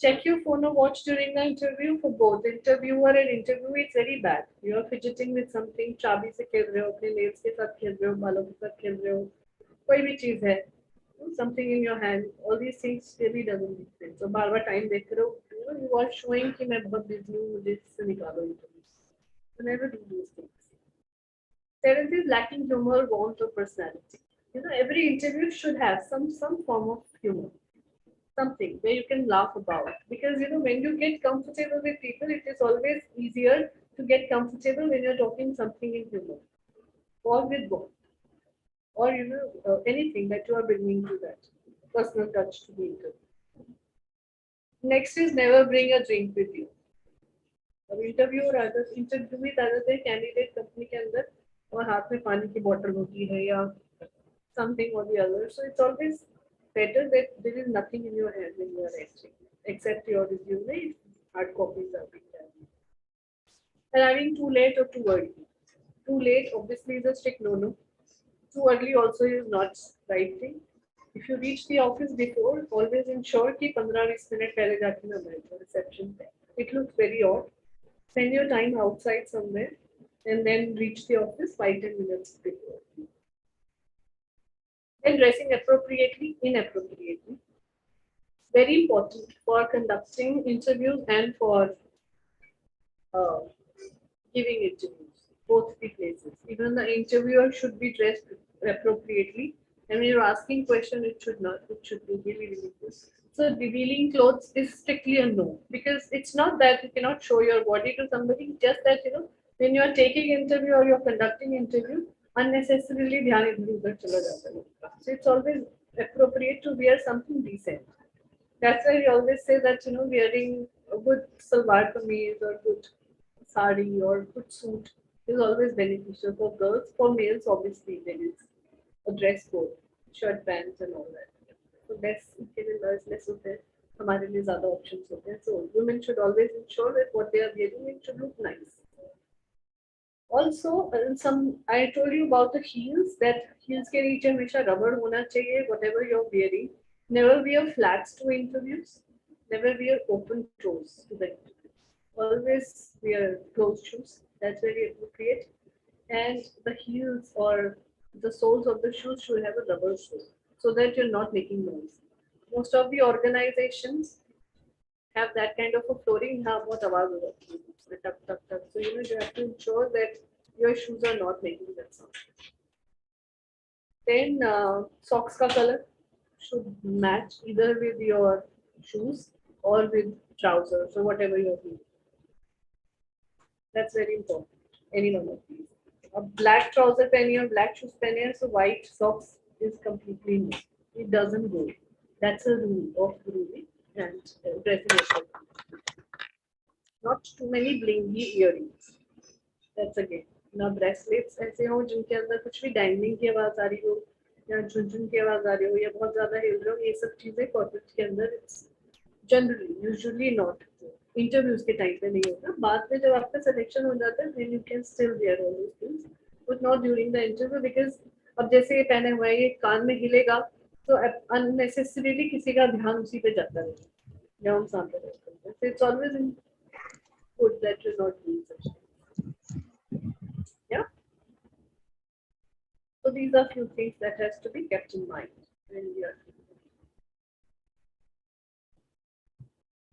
Check your phone or watch during the interview. For both interviewer and interviewee, it's very bad. You are fidgeting with something, चाबी से खेल रहे हो, अपने nails के साथ खेल रहे हो, बालों के साथ खेल रहे हो, कोई भी चीज है, something in your hand. All these things really doesn't make sense. So bar bar time देख रहे हो, you are showing कि मैं बहुत busy हूँ, मुझे इससे निकालो interview. So never do these things. Seventh is lacking humor, warmth, or personality. Every interview should have some form of humor. Something where you can laugh about, because when you get comfortable with people, it is always easier to get comfortable when you're talking something in humor or with both, or anything that you are bringing to that personal touch to the interview. Next is never bring a drink with you. Interview और other interview में ज़्यादातर candidate company के अंदर और हाथ में पानी की बोतल होती है या something or the other, so it's always better that there is nothing in your hand when you are entering, except your resume. Hard copies are being done. Arriving too late or too early. Too late obviously is a strict no-no. Too early also is not right thing. If you reach the office before, always ensure कि 15-20 minute पहले जाके ना बैठो reception पे. It looks very odd. Spend your time outside somewhere and then reach the office 5-10 minutes before. Then dressing appropriately, inappropriately. Very important for conducting interviews and for uh, giving interviews, both the places. Even the interviewer should be dressed appropriately. And when you're asking questions, it should not. It should be really, really good. So revealing clothes is strictly a no, because it's not that you cannot show your body to somebody, just that when you're taking interview or you're conducting interview, unnecessarily ध्यान इधर-उधर चला जाता है. So it's always appropriate to wear something decent. That's why we always say that wearing a good salwar kameez or good sari or good suit is always beneficial for girls. For males, obviously there is a dress code, shirt, pants, and all that. So less less होते हैं, हमारे लिए ज़्यादा options होते हैं. So women should always ensure that what they are wearing, it should look nice. Also, I told you about the heels, that heels के नीचे हमेशा rubber होना चाहिए, whatever you're wearing. Never wear flats to interviews. Never wear open toes to the interview. Always wear closed shoes. That's very appropriate. And the heels or the soles of the shoes should have a rubber sole. so that you're not making noise. Most of the organizations have that kind of a flooring. हाँ बहुत आवाज हो जाती है उसमें टक टक टक. So you have to ensure that your shoes are not making that sound. Then socks ka color should match either with your shoes or with trousers or whatever you're doing. That's very important. Any one of these. A black trouser pehniye or black shoes pehniye, so white socks is completely no. It doesn't go. That's a rule of grooming and dressing up. Not too many blingy earrings. That's again. ना bracelets ऐसे हो जिनके अंदर कुछ भी diamond की आवाज आ रही हो या झुनझुन की आवाज आ रही हो या बहुत ज्यादा हिल रहे हो, ये सब चीजें कॉर्पोरेट के अंदर जनरली यूजुअली नॉट. इंटरव्यूज के टाइम पे नहीं होता. बाद में जब आपका सिलेक्शन हो जाता है then you can still wear all these things but not during the interview because अब जैसे ये पहने हुए हैं ये कान में हिलेगा तो अननेसेसरीली किसी का ध्यान उसी पे जाता है जब हम सामने रहते हैं. So it's always good that you're not doing such things. Yeah. So these are few things that has to be kept in mind when we are.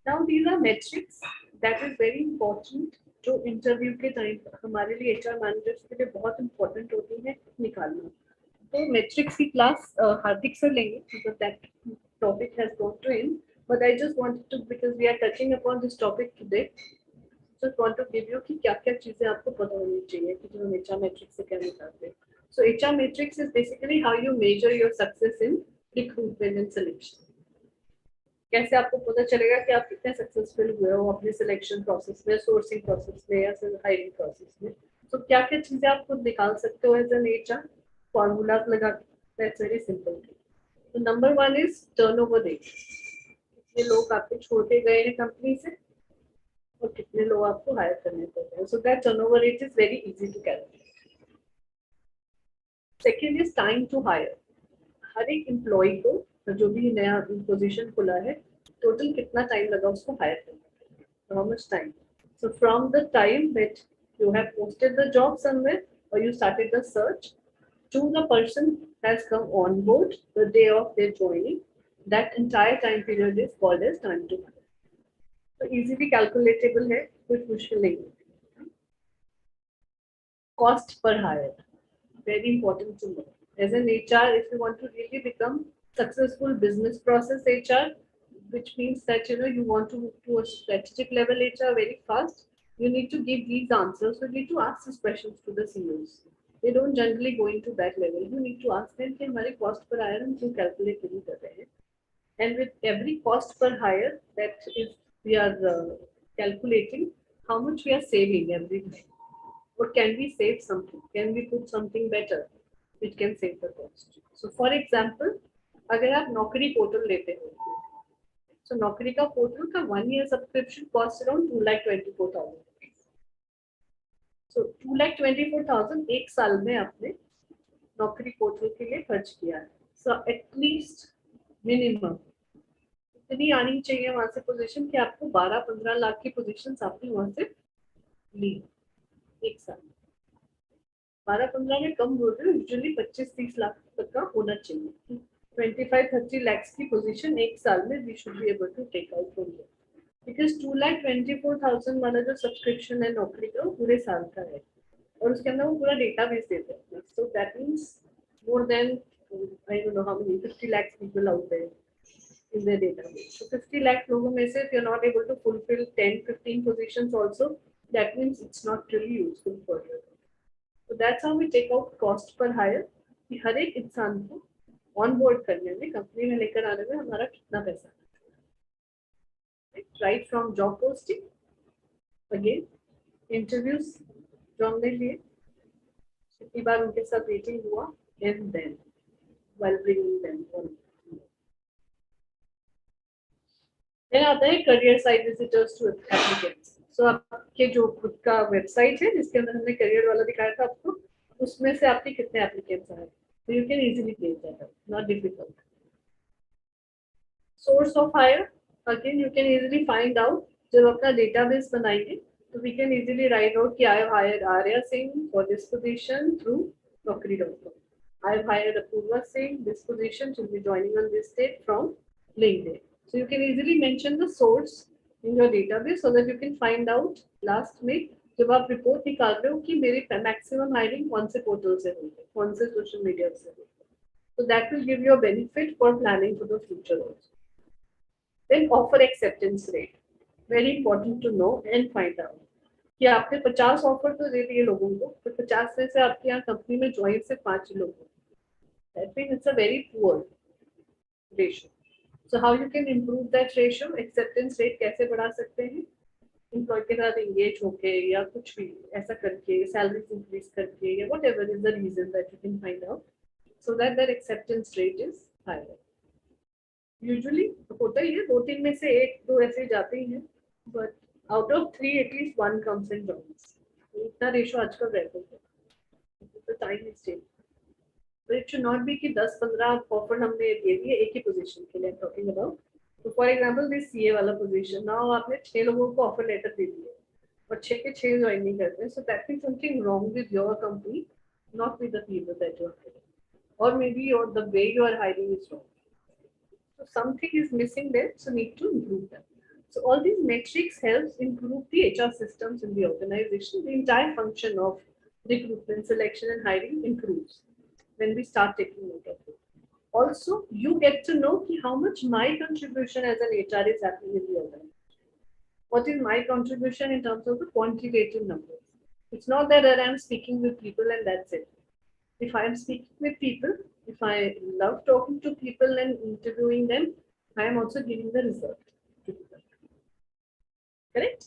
Now these are metrics that is very important जो interview के time हमारे लिए HR managers के लिए बहुत important होती है निकालना. तो मेट्रिक्स की क्लास हार्दिक सर लेंगे because that topic has gone to end, but I just wanted to, because we are touching upon this topic today, just want to give you कि क्या क्या चीजें आपको पता होनी चाहिए कि जो हम एचआर मैट्रिक्स से क्या निकालते हैं. So HR matrix is basically how you measure your success in recruitment and selection. कैसे आपको पता चलेगा कि आप कितने सक्सेसफुल हुए हो अपने सिलेक्शन प्रोसेस में, सोर्सिंग प्रोसेस में या फिर हायरिंग प्रोसेस में. तो क्या क्या चीजें आप खुद निकाल सकते हो एज एन एचआर फॉर्मूलाज लगा के. That's very simple. तो नंबर 1 इज टर्नओवर रेट. कितने लोग आपके छोड़ के गए हैं कंपनी से और कितने लोग आपको हायर करने पड़ रहे हैं. So that turnover rate is very easy to calculate. Second is time to hire. हर एक एम्प्लॉय को जो भी नया पोजीशन खुला है टोटल कितना टाइम लगा उसको हायर करने के लिए. How much time. So from the time that you have posted the job somewhere और you started the search to the person has come on board the day of their joining, that entire time period is called as time to hire. तो easily calculatable है, कुछ मुश्किल नहीं है. Cost per hire, very important to know. As an HR, if you want to really become successful business process HR, which means that you want to move to a strategic level HR very fast, you need to give these answers. You need to ask these questions to the CEOs. They don't generally go into that level. You need to ask them कि हमारे cost per hire हम क्यों calculate नहीं कर रहे हैं. And with every cost per hire that is we are calculating, how much we are saving every time. Or can we save something? Can we put something better which can save the cost? So for example, अगर आप नौकरी portal लेते हो, so नौकरी का portal का 1 year subscription cost around 2,24,000. So 2,24,000 एक साल में आपने नौकरी पोर्टल के लिए खर्च किया है. So at least minimum इतनी आनी चाहिए वहां से पोजीशन कि आपको 12-15 लाख की पोजीशन आपने वहां से ली एक साल. 12-15 में कम बोल रहे हो, यूजुअली 25-30 लाख तक का होना चाहिए. 25-30 लाख की पोजीशन एक साल में we should be able to take out from there, because 2,24,000 वाला जो सब्सक्रिप्शन है नौकरी का वो पूरे साल का है और उसके अंदर वो पूरा डेटाबेस देते हैं. So that means more than I don't know how many 50 lakh people out there in their database. So 50 lakh लोगों में से if you're not able to fulfill 10-15 positions also, that means it's not really useful for you. So that's how we take out cost per hire. कि हर एक इंसान को on board करने में, company में लेकर आने में हमारा कितना पैसा. Right from job posting, again interviews जो हमने लिए कितनी बार उनके साथ मीटिंग हुआ, and then while bringing them on. फिर आता है career site visitors to applicants. So आपके जो खुद का वेबसाइट है जिसके अंदर हमने करियर वाला दिखाया था आपको, उसमें से आपके कितने एप्लीकेंट्स आए. तो you can easily place that, not difficult. Source of hire, again you can easily find out. जब अपना डेटाबेस बनाएंगे तो we can easily write out कि I hire Arya Singh for this position through naukri.com. I've hired Apurva Singh, this position should be joining on this date from LinkedIn. So you can easily mention the source in your database so that you can find out last में जब आप report निकाल रहे हो कि मेरे maximum hiring कौन से पोर्टल से हुई है, कौन से सोशल मीडिया से हुई है. So that will give you a benefit for planning for the future also. Then offer acceptance rate. Very important to know and find out. कि आपने 50 ऑफर तो दे दिए लोगों को, तो 50 में से आपके यहाँ कंपनी में ज्वाइन से 5 लोग हैं. That means it's a very poor ratio. So how you can improve that ratio? Acceptance rate कैसे बढ़ा सकते हैं? एम्प्लॉय के साथ एंगेज होके या कुछ भी ऐसा करके, सैलरी इंक्रीज करके या whatever is the reason that you can find out, so that their acceptance rate is higher. Usually होता ही है, 2-3 में से 1-2 ऐसे जाते ही हैं, but out of 3 at least 1 comes and joins. इतना रेशो आजकल रहता है. The time is changing. So it should not be कि 10-15 ऑफर हमने दे दिए एक ही पोजीशन के लिए. टॉकिंग अबाउट, तो फॉर एग्जांपल दिस सीए वाला पोजीशन, नाउ आपने 6 लोगों को ऑफर लेटर दे दिए और 6 के 6 ज्वाइन नहीं करते. So that means something wrong with your company, not with the people that you are hiring, or maybe your the way you are hiring is wrong. So something is missing there, so need to improve them. So all these metrics helps improve the HR systems in the organization. The entire function of recruitment, selection, and hiring improves when we start taking note of it. Also, you get to know how much my contribution as an HR is happening in the organization. What is my contribution in terms of the quantitative numbers? It's not that I'm speaking with people and that's it. If I am speaking with people, if I love talking to people and interviewing them, I am also giving the result to people. Correct?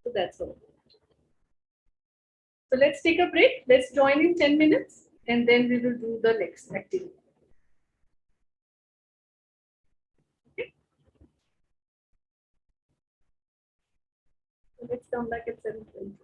So that's all. So let's take a break. Let's join in 10 minutes and then we will do the next activity. Okay? So let's come back at 7:20.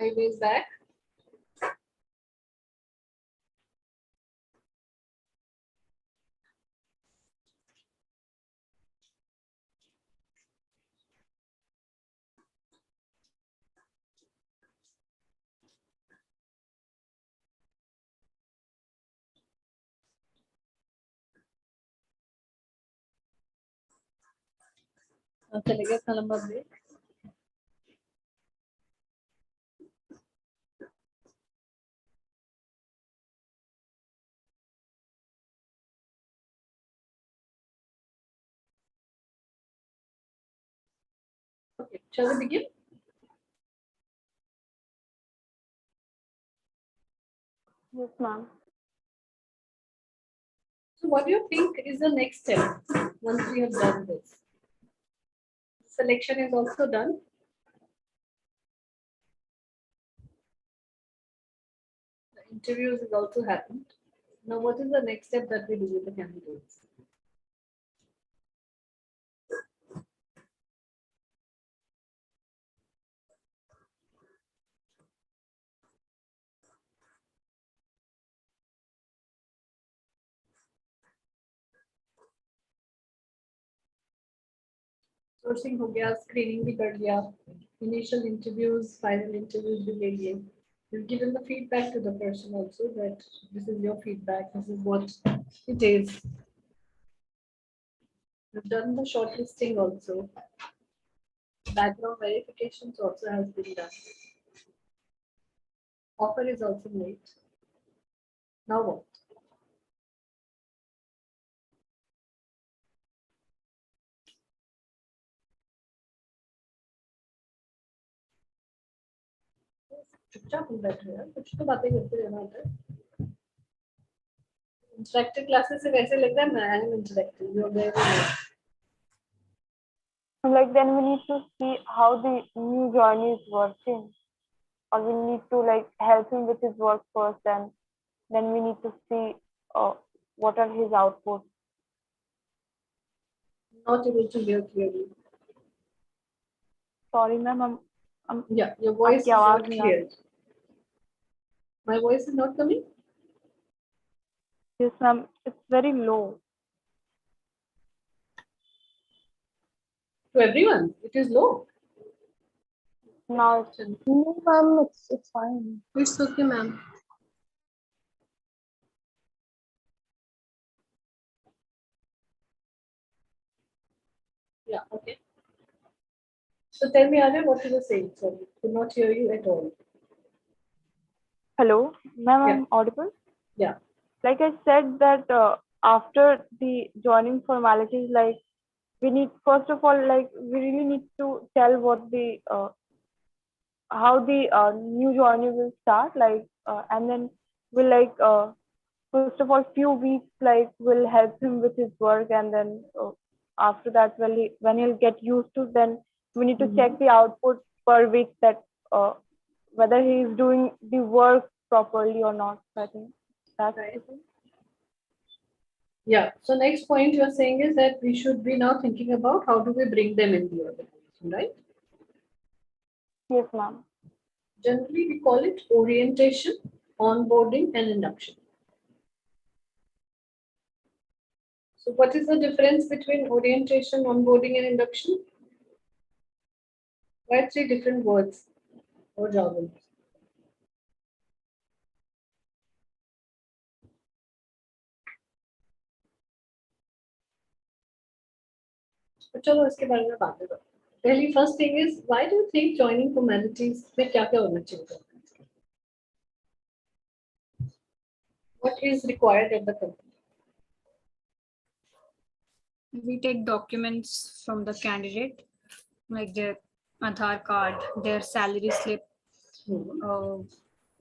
Highways back. चले गए था लंबा break. Okay, shall we begin? Yes, ma'am. So what do you think is the next step once we have done this? Selection is also done. The interviews is also happened. Now what is the next step that we do with the candidates? Sourcing हो गया, screening भी कर लिया, initial interviews, final interviews भी ले लिए. You've given the feedback to the person also that this is your feedback, this is what it is. You've done the shortlisting also. Background verifications also has been done. Offer is also made. Now what? चुपचाप बैठ रहे हैं, कुछ तो बातें करते रहना होता है. इंटरेक्टिव क्लासेस से वैसे लग रहा है मैं am interactive. You are very Like then we need to see how the new journey is working, or we need to like help him with his work first, and then we need to see what are his outputs. not able to hear clearly. Sorry, ma'am. Yeah, your voice is आपकी आवाज not नहीं आ रही. clear. My voice is not coming? Yes, ma'am. It's very low. To everyone, it is low. Now it's No, ma'am, it's fine. It's okay, ma'am. Yeah, okay. So tell me, Arya, what you were saying? Sorry, could not hear you at all. hello, ma'am. Yeah. I'm audible. Yeah. Like I said that after the joining formalities, like we need first of all, like we really need to tell what the how the new journey will start, like and then we'll like first of all few weeks like we'll help him with his work, and then after that when he'll get used to, then we need to check the output per week that whether he is doing the work properly or not. I think that's Right. the thing. Yeah. So next point you are saying is that we should be now thinking about how do we bring them in the organization, right? Yes, ma'am. Generally, we call it orientation, onboarding, and induction. So what is the difference between orientation, onboarding, and induction? Why three different words or jargons? तो चलो इसके बारे में बात करो. पहली first thing is, why do you think joining formalities में क्या क्या होना चाहिए? What is required at the company? We take documents from the candidate, like their Aadhaar card, their salary slip,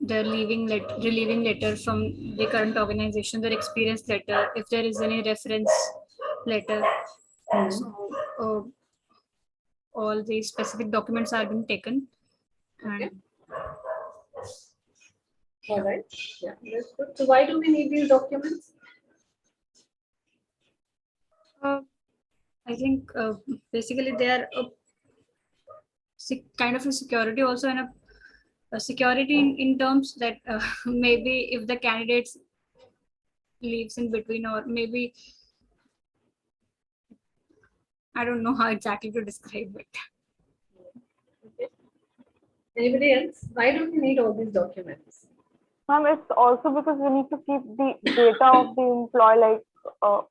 their relieving letter from the current organization, their experience letter, if there is any reference letter. So all these specific documents are being taken. Okay. And All right. Yeah, that's good. So why do we need these documents? I think basically they are a kind of a security also, and security in terms that maybe if the candidates leaves in between, or maybe I don't know how exactly to describe it. Okay. Anybody else? Why do we need all these documents? Ma'am, it's also because we need to keep the data of the employee, like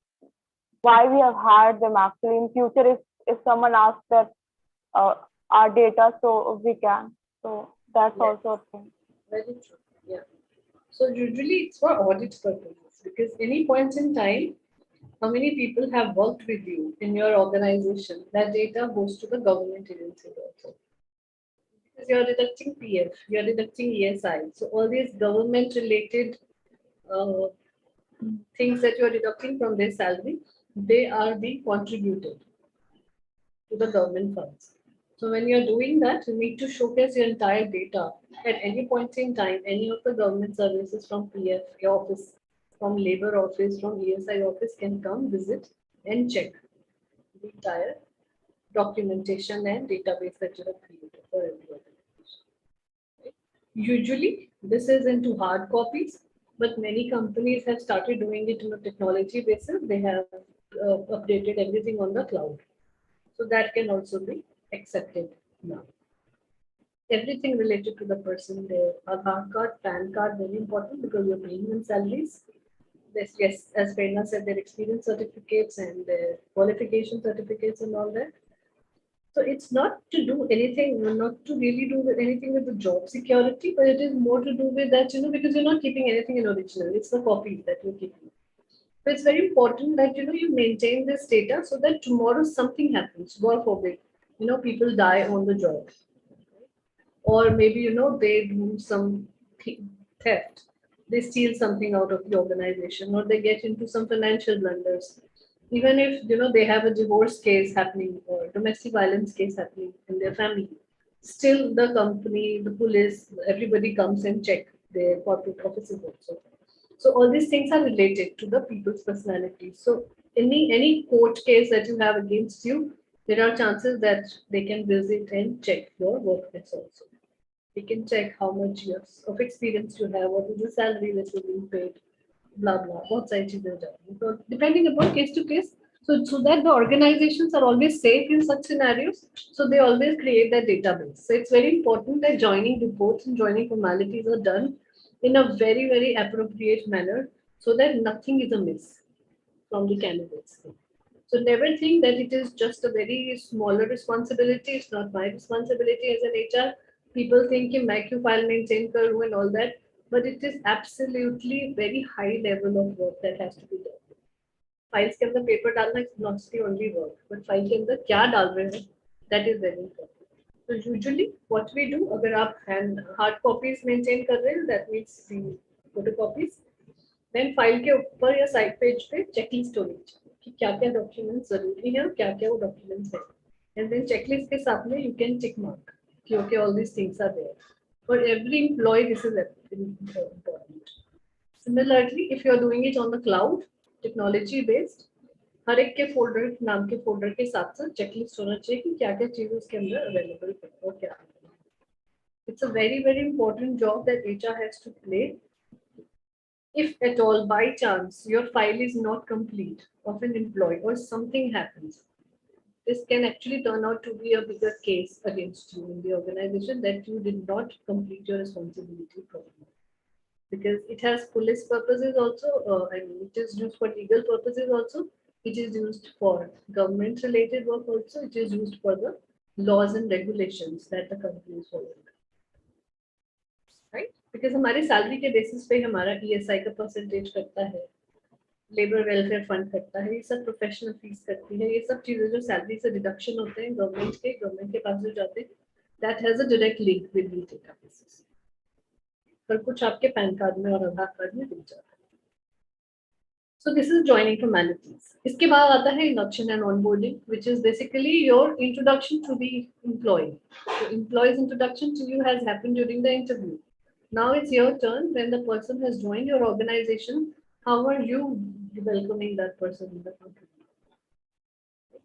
why we have hired them actually. In future, if someone asks that our data, so we can. So that's Yes. also a thing. Very true. Yeah. So usually it's for audit purposes, because any point in time, how many people have worked with you in your organization, that data goes to the government agencies also. Because you're deducting PF, you're deducting ESI. So all these government related uh, things that you're deducting from their salary, they are being contributed to the government funds. So when you're doing that, you need to showcase your entire data. At any point in time, any of the government services from PF office, from labor office, from ESI office can come visit and check the entire documentation and database that you have created for every organization. Right? Usually, this is into hard copies, but many companies have started doing it on a technology basis. They have updated everything on the cloud. So that can also be accepted now. Everything related to the person, their Aadhaar card, PAN card, very important because you're paying them salaries. This, yes, as Prerna said, their experience certificates and their qualification certificates and all that. So it's not to do anything, not to really do with anything with the job security, but it is more to do with that, because you're not keeping anything in original. It's the copies that you're keeping. So it's very important that you maintain this data so that tomorrow something happens, God forbid, people die on the job, or maybe they do some theft, they steal something out of the organization, or they get into some financial blunders. Even if they have a divorce case happening or domestic violence case happening in their family, still the company, the police, everybody comes and check their corporate offices also. So all these things are related to the people's personality. So any court case that you have against you, there are chances that they can visit and check your workplace also. They can check how much years of experience you have, what is the salary that you're being paid, blah blah. What size is the So depending upon case to case. So that the organizations are always safe in such scenarios. So they always create that database. So it's very important that joining reports and joining formalities are done in a very, very appropriate manner so that nothing is amiss from the candidates. So never think that it is just a very smaller responsibility. It's not my responsibility as an HR. People think कि मैं क्यों file maintain करूँ and all that, but it is absolutely very high level of work that has to be done. Files के अंदर paper डालना is not the only work, but file के अंदर क्या डाल रहे हैं, that is very important. So usually what we do, अगर आप hard copies maintain कर रहे हैं, that means the photocopies, then file के ऊपर या side page पे checklist होनी चाहिए कि क्या क्या documents जरूरी हैं और क्या क्या वो documents हैं, and then checklist के साथ में you can tick mark कि okay all these things are there. For every employee this is important. Similarly, if you are doing it on the cloud, technology based, हर एक के folder नाम के folder के साथ साथ चेकलिस्ट होना चाहिए कि क्या क्या चीज उसके अंदर अवेलेबल है और क्या. It's a very, very important job that HR has to play. If at all by chance your file is not complete of an employee or something happens, this can actually turn out to be a bigger case against you in the organization that you did not complete your responsibility properly. Because it has police purposes also, it is used for legal purposes also, it is used for government related work also, it is used for the laws and regulations that the company is following. Right? Because हमारे salary के basis पे हमारा ESI का percentage करता है, labour welfare fund करता है, ये सब प्रोफेशनल फीस करती है, ये सब चीजें जो सैलरी से डिडक्शन होते हैं गवर्नमेंट के पास जो जाते हैं, that has a direct link with the databases. पर कुछ आपके पैन कार्ड में और आधार कार्ड में दिख जाता है. So this is joining formalities. इसके बाद आता है induction and onboarding, which is basically your introduction to the employee. So employee's introduction to you has happened during the interview. Now it's your turn when the person has joined your organization. How are you welcoming that person in the company?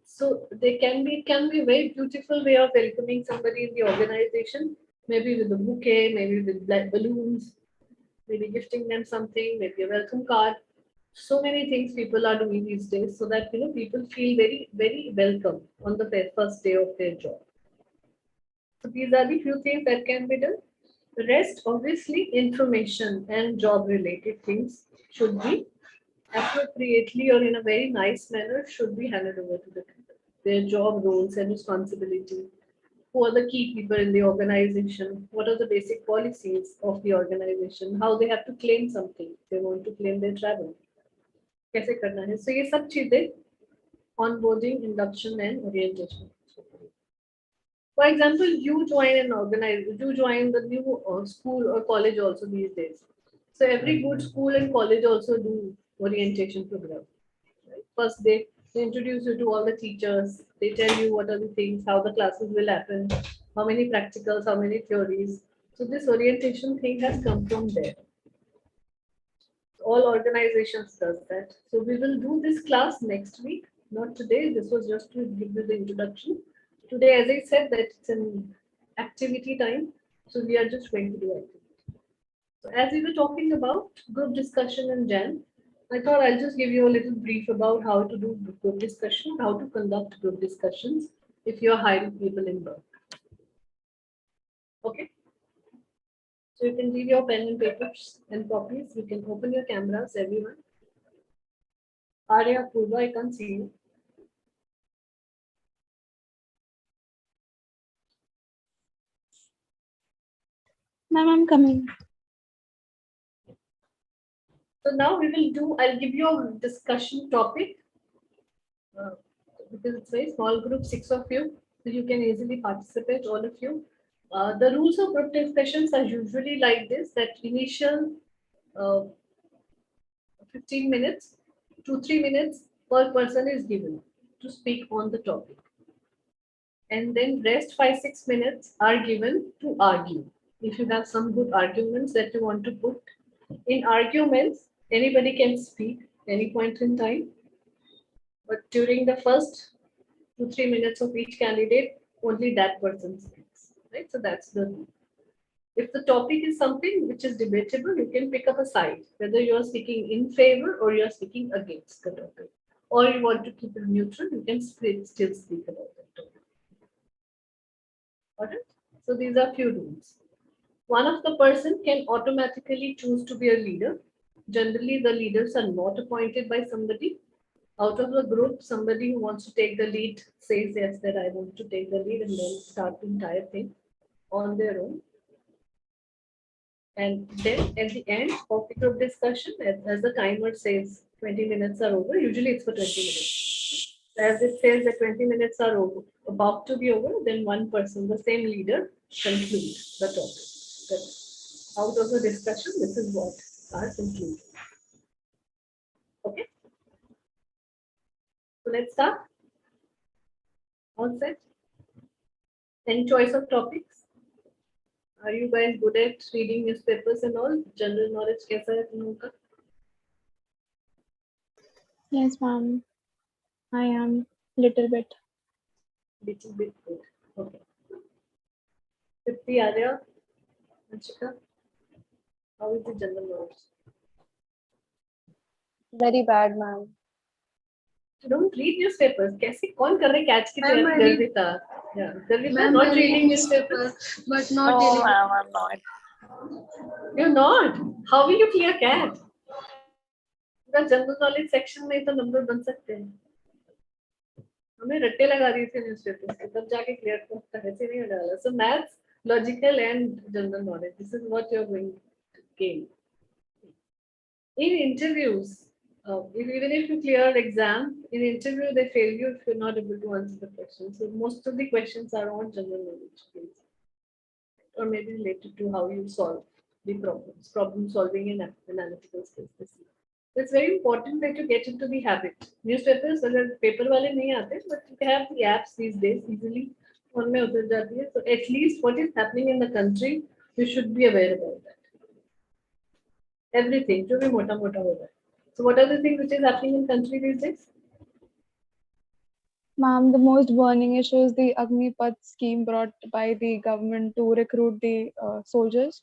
So it can be a very beautiful way of welcoming somebody in the organization maybe with a bouquet, maybe with balloons, maybe gifting them something, maybe a welcome card. So many things people are doing these days so that people feel very, very welcome on the first day of their job. So these are the few things that can be done. The rest, obviously, information and job related things should be appropriately or in a very nice manner should be handed over to the people. Their job roles and responsibility. Who are the key people in the organization? What are the basic policies of the organization? How they have to claim something? They want to claim their travel. कैसे करना है? So ये सब चीजें onboarding, induction, and orientation. For example, you join an organization, you join the new school or college also these days. So every good school and college also do orientation program. Right? First, they introduce you to all the teachers. They tell you what are the things, how the classes will happen, how many practicals, how many theories. So this orientation thing has come from there. All organizations does that. So we will do this class next week, not today. This was just to give you the introduction. Today, as I said, that it's an activity time. So we are just going to do activity. So as we were talking about group discussion and Jan, I thought I'll just give you a little brief about how to do group discussion, how to conduct group discussions if you're hiring people in work. Okay. So you can leave your pen and papers and copies. You can open your cameras, everyone. Arya, Purva, I can't see you. Ma'am, I'm coming. So now we will do, I'll give you a discussion topic because it's a very small group, 6 of you, so you can easily participate, all of you. The rules of group discussions are usually like this, that initial uh, 15 minutes, 2-3 minutes per person is given to speak on the topic. And then rest 5-6 minutes are given to argue. If you have some good arguments that you want to put. In arguments, anybody can speak any point in time. But during the first 2-3 minutes of each candidate, only that person speaks. Right? So that's the rule. If the topic is something which is debatable, you can pick up a side, whether you are speaking in favor or you are speaking against the topic. Or you want to keep it neutral, you can still speak about that topic. Got it? So these are few rules. One of the person can automatically choose to be a leader. Generally, the leaders are not appointed by somebody. Out of the group, somebody who wants to take the lead says yes, that I want to take the lead and then start the entire thing on their own. And then at the end of the group discussion, as the timer says 20 minutes are over, usually it's for 20 minutes. As it says that 20 minutes are over, about to be over, then one person, the same leader, concludes the topic. That out of the discussion, this is what are concluded. Okay. So let's start. All set? Any choice of topics? Are you guys good at reading newspapers and all? General knowledge कैसा है तुम लोगों का? Yes, ma'am. I am little bit. Little bit good. Okay. Tripti, Arya, Anshika, how is the general knowledge? Very bad, ma'am. You don't read newspapers. कैसे कौन कर रहे catch की Ma'am, तैयारी I कर read- देता? Yeah, Garvita, Ma'am, not I read reading newspaper, newspapers. but not No, reading. ma'am, I'm not. You're not. How will you clear CAT? The general knowledge section में तो number बन सकते हैं. हमें रट्टे लगा रही थी न्यूज़पेपर्स के तब जाके क्लियर करता है ऐसे नहीं डाला. So maths, logical and general knowledge. This is what you're going to gain. In interviews, even if you clear exam, in interview they fail you if you're not able to answer the questions. So most of the questions are on general knowledge based, or maybe related to how you solve the problems, problem solving and analytical skills. It's very important that you get into the habit. Newspapers, अगर paper वाले नहीं आते, but you have the apps these days easily उनमें उतर जाती है. So at least what is happening in the country, you should be aware about that. Everything, जो भी मोटा मोटा हो रहा है. So what are the things which is happening in country these days? Ma'am, the most burning issue is the Agnipath scheme brought by the government to recruit the soldiers,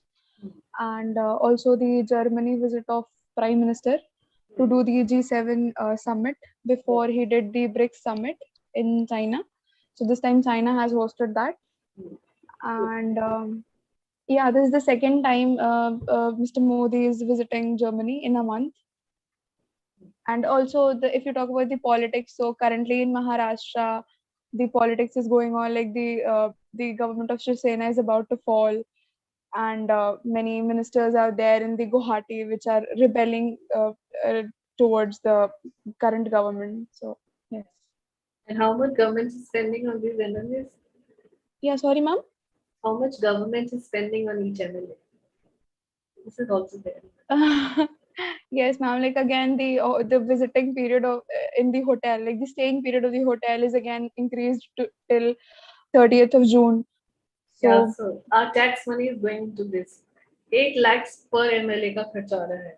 and also the Germany visit of Prime Minister to do the G7 summit before he did the BRICS summit in China. So this time China has hosted that, and yeah, this is the second time Mr. Modi is visiting Germany in a month. And also, if you talk about the politics, so currently in Maharashtra, the politics is going on. Like the government of Shiv Sena is about to fall, and many ministers are there in the Guwahati, which are rebelling uh, towards the current government. So yes. And how much government is spending on these MLAs? Yeah, sorry, ma'am. How much government is spending on each MLA? This is also there. Yes, ma'am. Like again, the visiting period of in the hotel, like the staying period of the hotel is again increased till 30th of June. Yeah, So so our tax money is going to this. 8 lakhs per MLA का खर्चा आ रहा है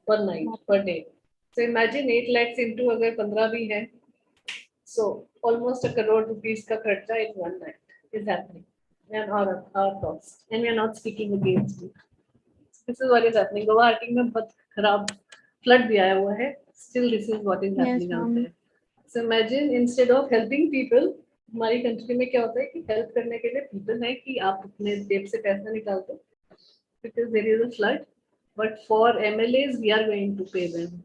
per night, per day. So imagine 8 lakhs into अगर 15 भी है, so almost a crore rupees का खर्चा in one night is happening. And our cost. And we are not speaking against it. This is what is happening. Guwahati में बहुत खराब flood भी आया हुआ है. Still this is what is yes, happening out ma'am. there. So imagine instead of helping people, हमारी country में क्या होता है कि हेल्प करने के लिए पीपल है कि आप अपने जेब से पैसा निकाल दो because there is a flood, but for MLAs we are going to pay them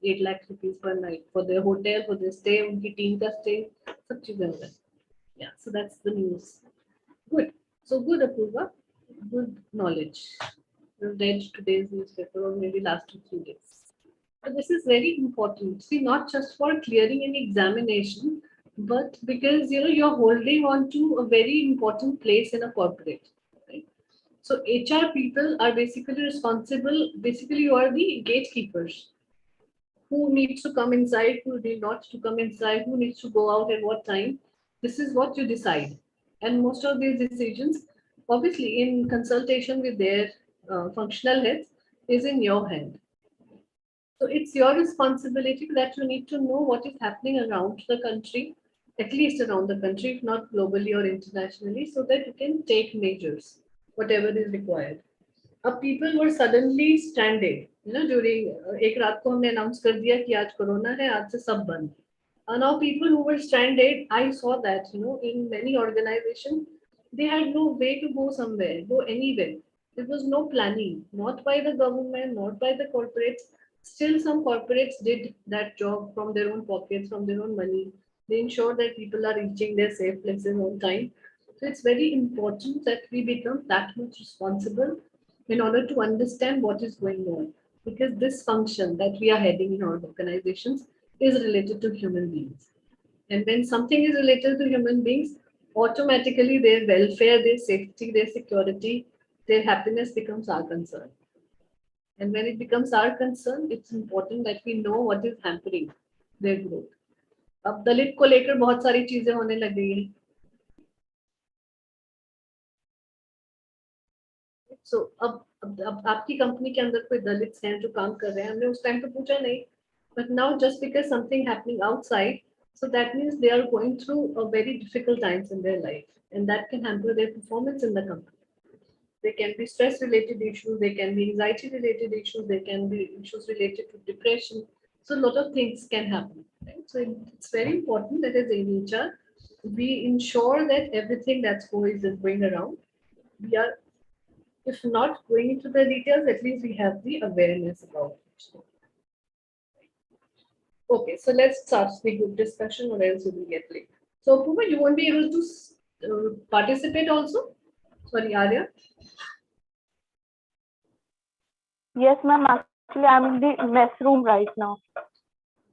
8 lakh rupees per night for their hotel, for their stay, उनकी टीम का stay, सब चीजें हो रहा है. Yeah, so that's the news. Good. So good, Apurva. Good knowledge. You've read today's newspaper or maybe last 2 3 days. But this is very important. See, not just for clearing an examination, but because you're holding on to a very important place in a corporate. Right? So HR people are basically responsible. Basically, you are the gatekeepers. Who needs to come inside? Who needs not to come inside? Who needs to go out at what time? This is what you decide. And most of these decisions, obviously, in consultation with their functional heads, is in your hand. So it's your responsibility that you need to know what is happening around the country, at least around the country, if not globally or internationally, so that you can take measures, whatever is required. People were suddenly stranded, during एक रात को हमने announce कर दिया कि आज corona है, आज से सब बंद. Now people who were stranded, I saw that, in many organizations, they had no way to go somewhere, go anywhere. There was no planning, not by the government, not by the corporates. Still, some corporates did that job from their own pockets, from their own money. They ensure that people are reaching their safe places on time. So it's very important that we become that much responsible in order to understand what is going on. Because this function that we are heading in our organizations is related to human beings. And when something is related to human beings, automatically their welfare, their safety, their security, their happiness becomes our concern. And when it becomes our concern, it's important that we know what is hampering their growth. अब दलित को लेकर बहुत सारी चीजें होने लग गई हैं. So अब आपकी कंपनी के अंदर कोई दलित हैं जो काम कर रहे हैं, हमने उस टाइम तो पूछा नहीं. But now just because something happening outside, so that means they are going through a very difficult times in their life, and that can hamper their performance in the company. There can be stress related issues, there can be anxiety related issues, there can be issues related to depression. So a lot of things can happen. Right? So it's very important that as in HR, we ensure that everything that's going around, we are, if not going into the details, at least we have the awareness about it. Okay, so let's start the group discussion or else you will get late. So Puma, you won't be able to participate also? Sorry, Arya. Yes, ma'am. Actually, I'm in the mess room right now.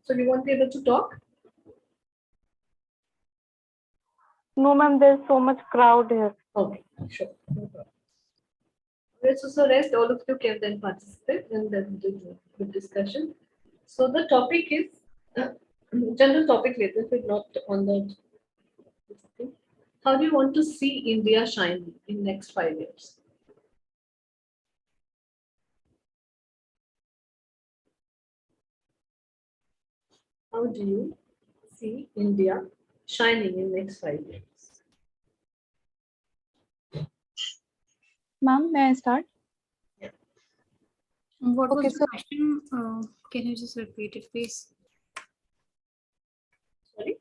So you won't be able to talk? No, ma'am. There's so much crowd here. Okay, sure. No problem. So rest, all of you can then participate in the group discussion. So the topic is general topic later, if not on the. How do you want to see India shine in next 5 years? How do you see India shining in next 5 years? Ma'am, may I start? What Okay, was the so question? Can you just repeat it, please? Sorry.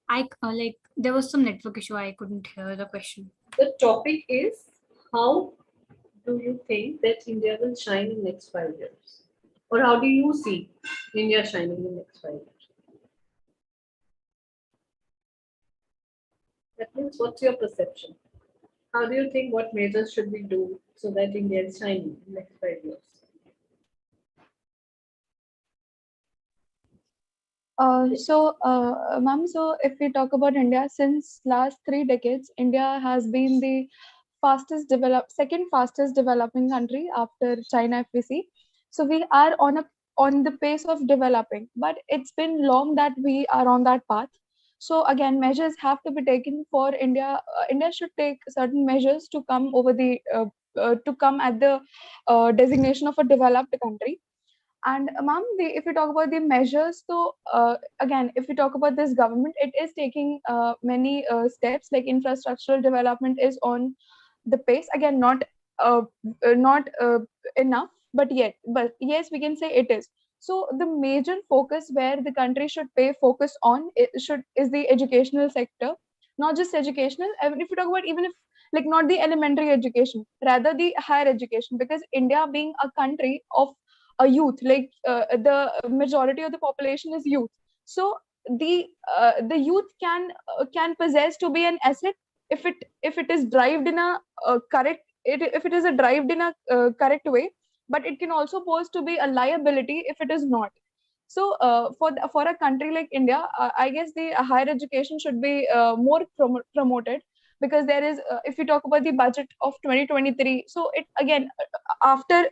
I like there was some network issue. I couldn't hear the question. The topic is, how do you think that India will shine in next 5 years? Or how do you see India shining in next 5 years? That means, what's your perception? How do you think, what measures should we do so that India is shining in next 5 years? Ma'am, so if we talk about India, since last 3 decades, India has been the second fastest developing country after China, if we see. So we are on the pace of developing, but it's been long that we are on that path. So again, measures have to be taken for India. India should take certain measures to come over the to come at the designation of a developed country. And ma'am, if we talk about the measures, so again, if we talk about this government, it is taking many steps. Like infrastructural development is on the pace. Again, not enough, but yes, we can say it is. So the major focus where the country should pay focus on is the educational sector, not just educational. If we talk about, even if like not the elementary education, rather the higher education, because India being a country of a youth, like the majority of the population is youth. So the youth can possess to be an asset if it is derived in a if it is a derived in a correct way, but it can also pose to be a liability if it is not. So for a country like India, I guess the higher education should be more promoted, because there is if we talk about the budget of 2023, so it again after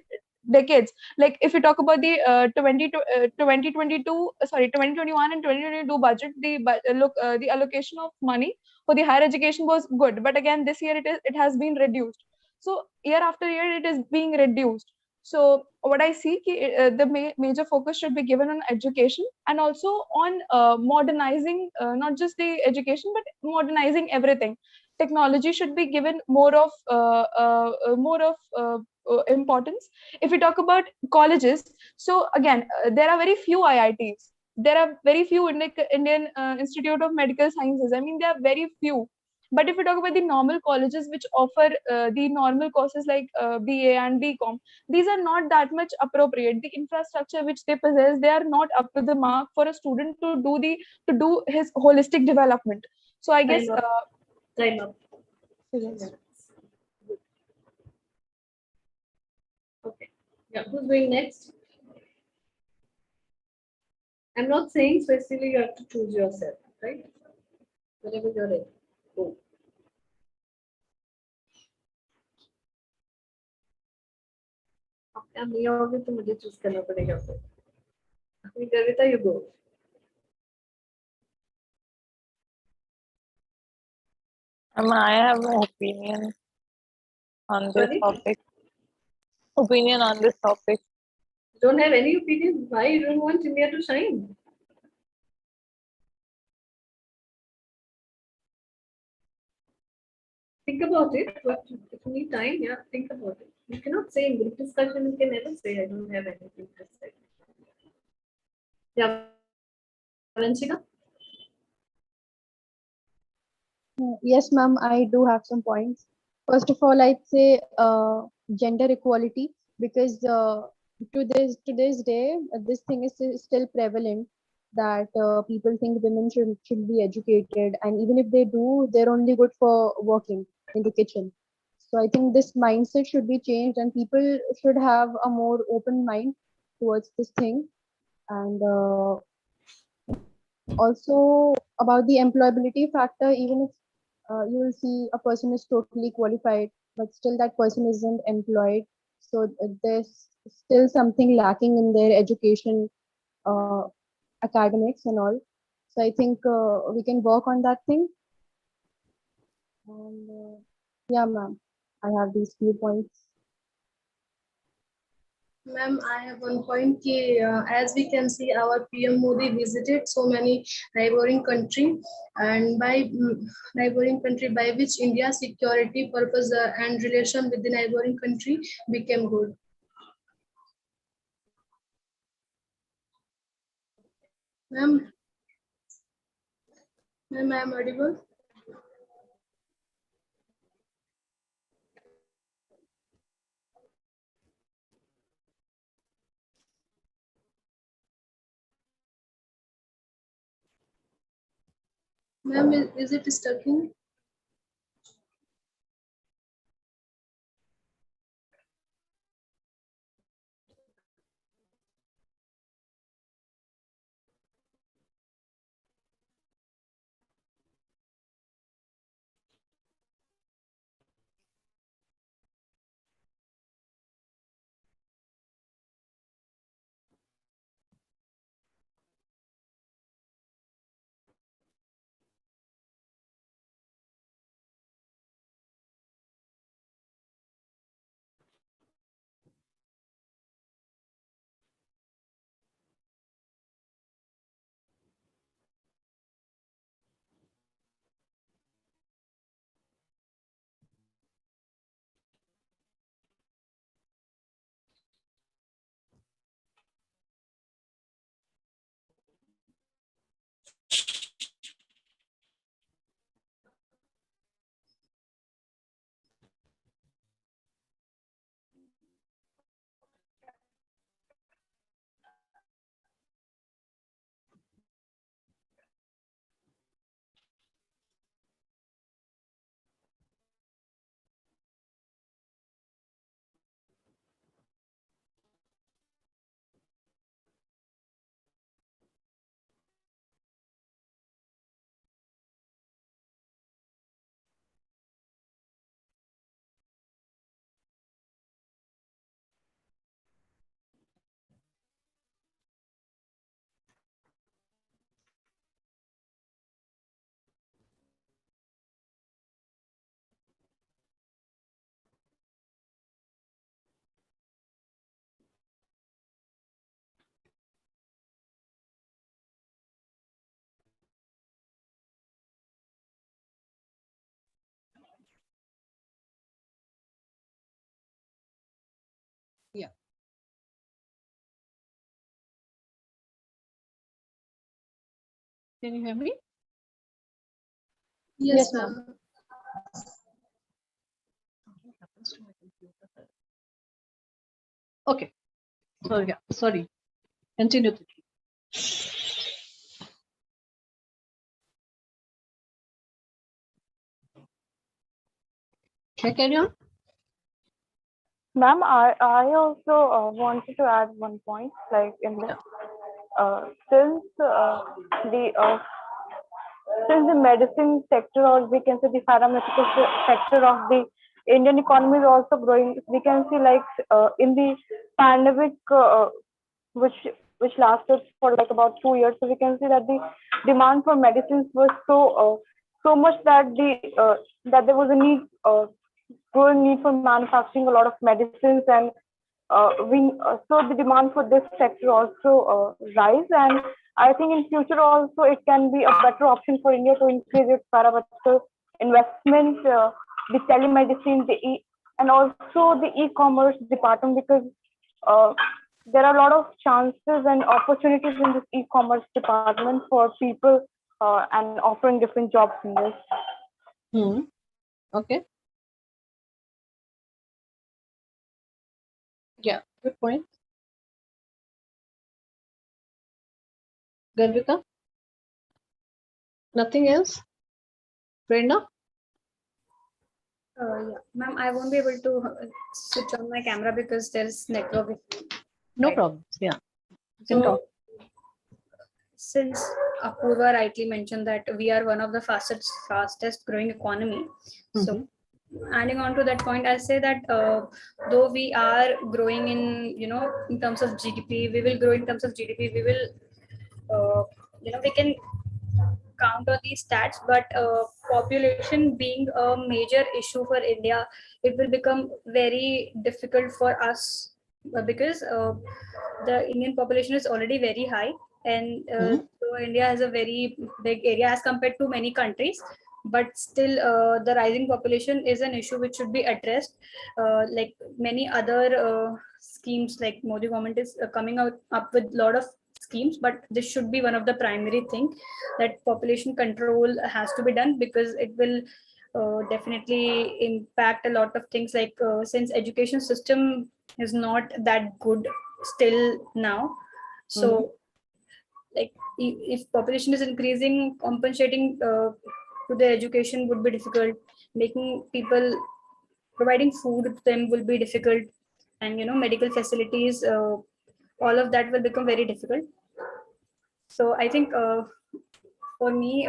decades, like if we talk about the 2022 sorry 2021 and 2022 budget, the allocation of money for the higher education was good, but again this year it has been reduced. So year after year it is being reduced. So what I see the major focus should be given on education, and also on modernizing not just the education but modernizing everything. Technology should be given more of importance. If we talk about colleges, so again there are very few IITs, there are very few Indian Institute of Medical Sciences. I mean, there are very few. But if we talk about the normal colleges which offer the normal courses like BA and BCom, these are not that much appropriate. The infrastructure which they possess, they are not up to the mark for a student to do his holistic development. So I guess Time up. Time up. yes. Okay. Yeah, who's going next? I'm not saying specifically you have to choose yourself, right? Whatever you're ready. Go. अब नहीं होगी तो मुझे choose करना पड़ेगा फिर. Garvita, you go. I have an opinion on this Sorry? topic. Opinion on this topic. You don't have any opinion? Why you don't want India to shine? Think about it. But if you need time, yeah, think about it. You cannot say in group discussion, you can never say I don't have anything to say. Yeah, Vanshika? Yes, ma'am, I do have some points. First of all, I'd say gender equality, because to this day, this thing is still prevalent, that people think women should be educated, and even if they do, they're only good for working in the kitchen. So I think this mindset should be changed, and people should have a more open mind towards this thing. And also about the employability factor, even if you will see a person is totally qualified, but still that person isn't employed. So there's still something lacking in their education, uh, academics and all. So I think we can work on that thing. And yeah, ma'am, I have these few points. Ma'am, I have one point ki, as we can see, our PM Modi visited so many neighboring country, and by neighboring country by which India's security purpose and relation with the neighboring country became good. Ma'am, ma'am, I am audible. Ma'am, is it stucking? Yeah. Can you hear me? Yes, Yes, ma'am. ma'am. Okay. So yeah, sorry. Continue. Can I carry on? Ma'am, I also wanted to add one point, like in this, since the since the medicine sector, or we can say the pharmaceutical sector of the Indian economy is also growing, we can see like in the pandemic, which which lasted for like about 2 years, so we can see that the demand for medicines was so much that that there was a need, growing need for manufacturing a lot of medicines, and so the demand for this sector also rise, and I think in future also it can be a better option for India to increase its pharmaceutical investment, the telemedicine, and also the e-commerce department, because uh, there are a lot of chances and opportunities in this e-commerce department for people, and offering different jobs in this. Hmm. Okay. Yeah, good point. Garvita? Nothing else? Prerna? Yeah, ma'am, I won't be able to switch on my camera because there's network issue. No Right. problems. Yeah. You can So, talk. since Apurva rightly mentioned that we are one of the fastest growing economy, so Mhm. adding on to that point, I'll say that though we are growing in terms of GDP, we will grow in terms of GDP. We will we can count on these stats, but population being a major issue for India, it will become very difficult for us because the Indian population is already very high, and so India has a very big area as compared to many countries. But still, the rising population is an issue which should be addressed. Like many other schemes, like Modi government is coming out up with a lot of schemes, but this should be one of the primary thing, that population control has to be done, because it will definitely impact a lot of things, like since education system is not that good still now. So like if population is increasing, compensating to the education would be difficult, making people, providing food to them will be difficult, and medical facilities, all of that will become very difficult. So I think for me,